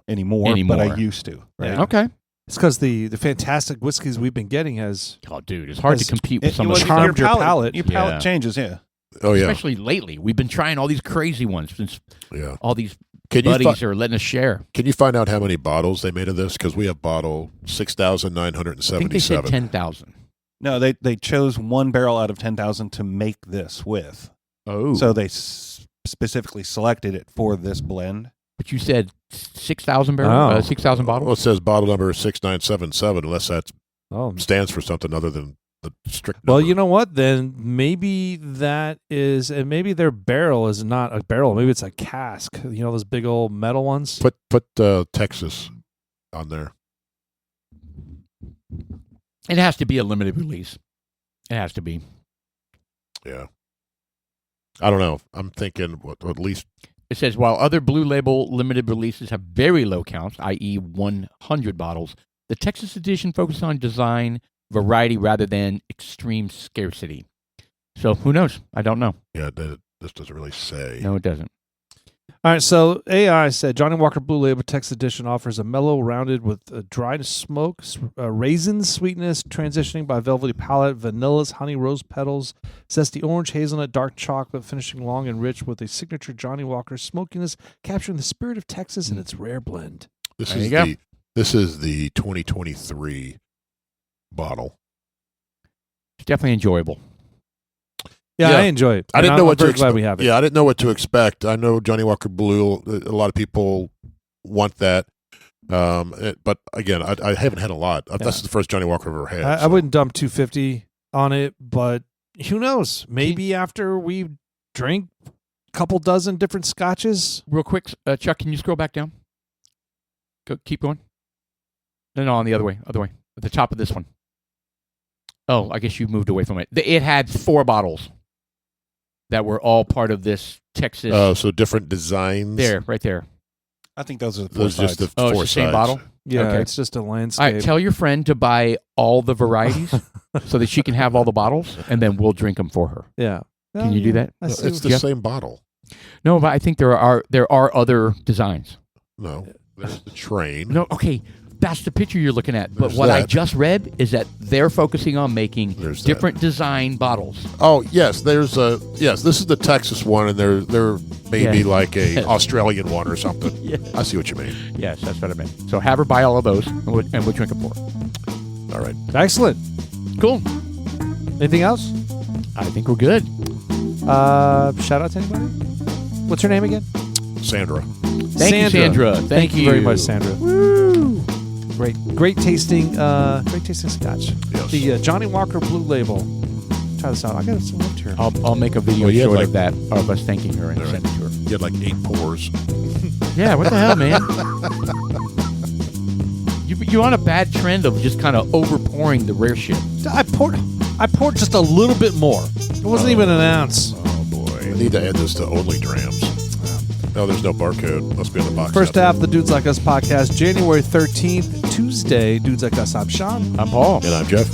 anymore. But I used to. Right? Yeah. Okay. It's because the fantastic whiskeys we've been getting has. Oh, dude, it's hard to compete with some of the charmed your palate. Your palate changes, yeah. Oh yeah. Especially lately, we've been trying all these crazy ones since all these Can buddies are letting us share. Can you find out how many bottles they made of this? Because we have bottle 6,977. I think they said 10,000. No, they chose one barrel out of 10,000 to make this with. Oh. So they specifically selected it for this blend. But you said 6,000 barrels, 6,000 bottles? Well, it says bottle number 6977, unless that stands for something other than the strict number. Well, you know what? Then maybe that is, and maybe their barrel is not a barrel. Maybe it's a cask. Those big old metal ones. Put Texas on there. It has to be a limited release. It has to be. Yeah. I don't know. I'm thinking at least. It says, while other Blue Label limited releases have very low counts, i.e. 100 bottles, the Texas edition focuses on design, variety, rather than extreme scarcity. So who knows? I don't know. Yeah, this doesn't really say. No, it doesn't. All right, so AI said Johnnie Walker Blue Label Texas Edition offers a mellow, rounded with a dry smoke, raisins sweetness, transitioning by velvety palate, vanillas, honey, rose petals, zesty orange, hazelnut, dark chocolate, finishing long and rich with a signature Johnnie Walker smokiness, capturing the spirit of Texas in its rare blend. This is the 2023 bottle. It's definitely enjoyable. Yeah, I enjoy it. I didn't know what to expect. Glad we have it. Yeah, I didn't know what to expect. I know Johnnie Walker Blue. A lot of people want that, but again, I haven't had a lot. Yeah. This is the first Johnnie Walker I've ever had. I wouldn't dump $250 on it, but who knows? Maybe after we drink a couple dozen different scotches. Real quick, Chuck, can you scroll back down? Keep going. No, on the other way. At the top of this one. Oh, I guess you moved away from it. It had 4 bottles that were all part of this Texas. Oh, so different designs. There, right there. I think those are just the 4 it's the same bottle? Yeah, okay. It's just a landscape. All right, tell your friend to buy all the varieties so that she can have all the bottles, and then we'll drink them for her. Yeah. Can you do that? It's the same bottle. No, but I think there are other designs. No, there's the train. No, okay. That's the picture you're looking at. But what I just read is that they're focusing on making different design bottles. Oh, yes. This is the Texas one, and there may be like a Australian one or something. Yes. I see what you mean. Yes, that's what I meant. So have her buy all of those, and we'll drink them for her. All right. Excellent. Cool. Anything else? I think we're good. Shout out to anybody? What's her name again? Sandra. Thank you, Sandra. Thank you very much, Sandra. Woo! Great tasting scotch. Yes. The Johnnie Walker Blue Label. Try this out. I got some left here. I'll make a video short of that, of us thanking her and send it to her. You had like 8 pours. Yeah, what the hell, man? You're on a bad trend of just kind of over-pouring the rare shit. I poured just a little bit more. It wasn't even an ounce. Oh, boy. I need to add this to Only Drams. No, there's no barcode. Must be on the box. First half of the Dudes Like Us podcast, January 13th, Tuesday. Dudes Like Us. I'm Sean. I'm Paul. And I'm Jeff.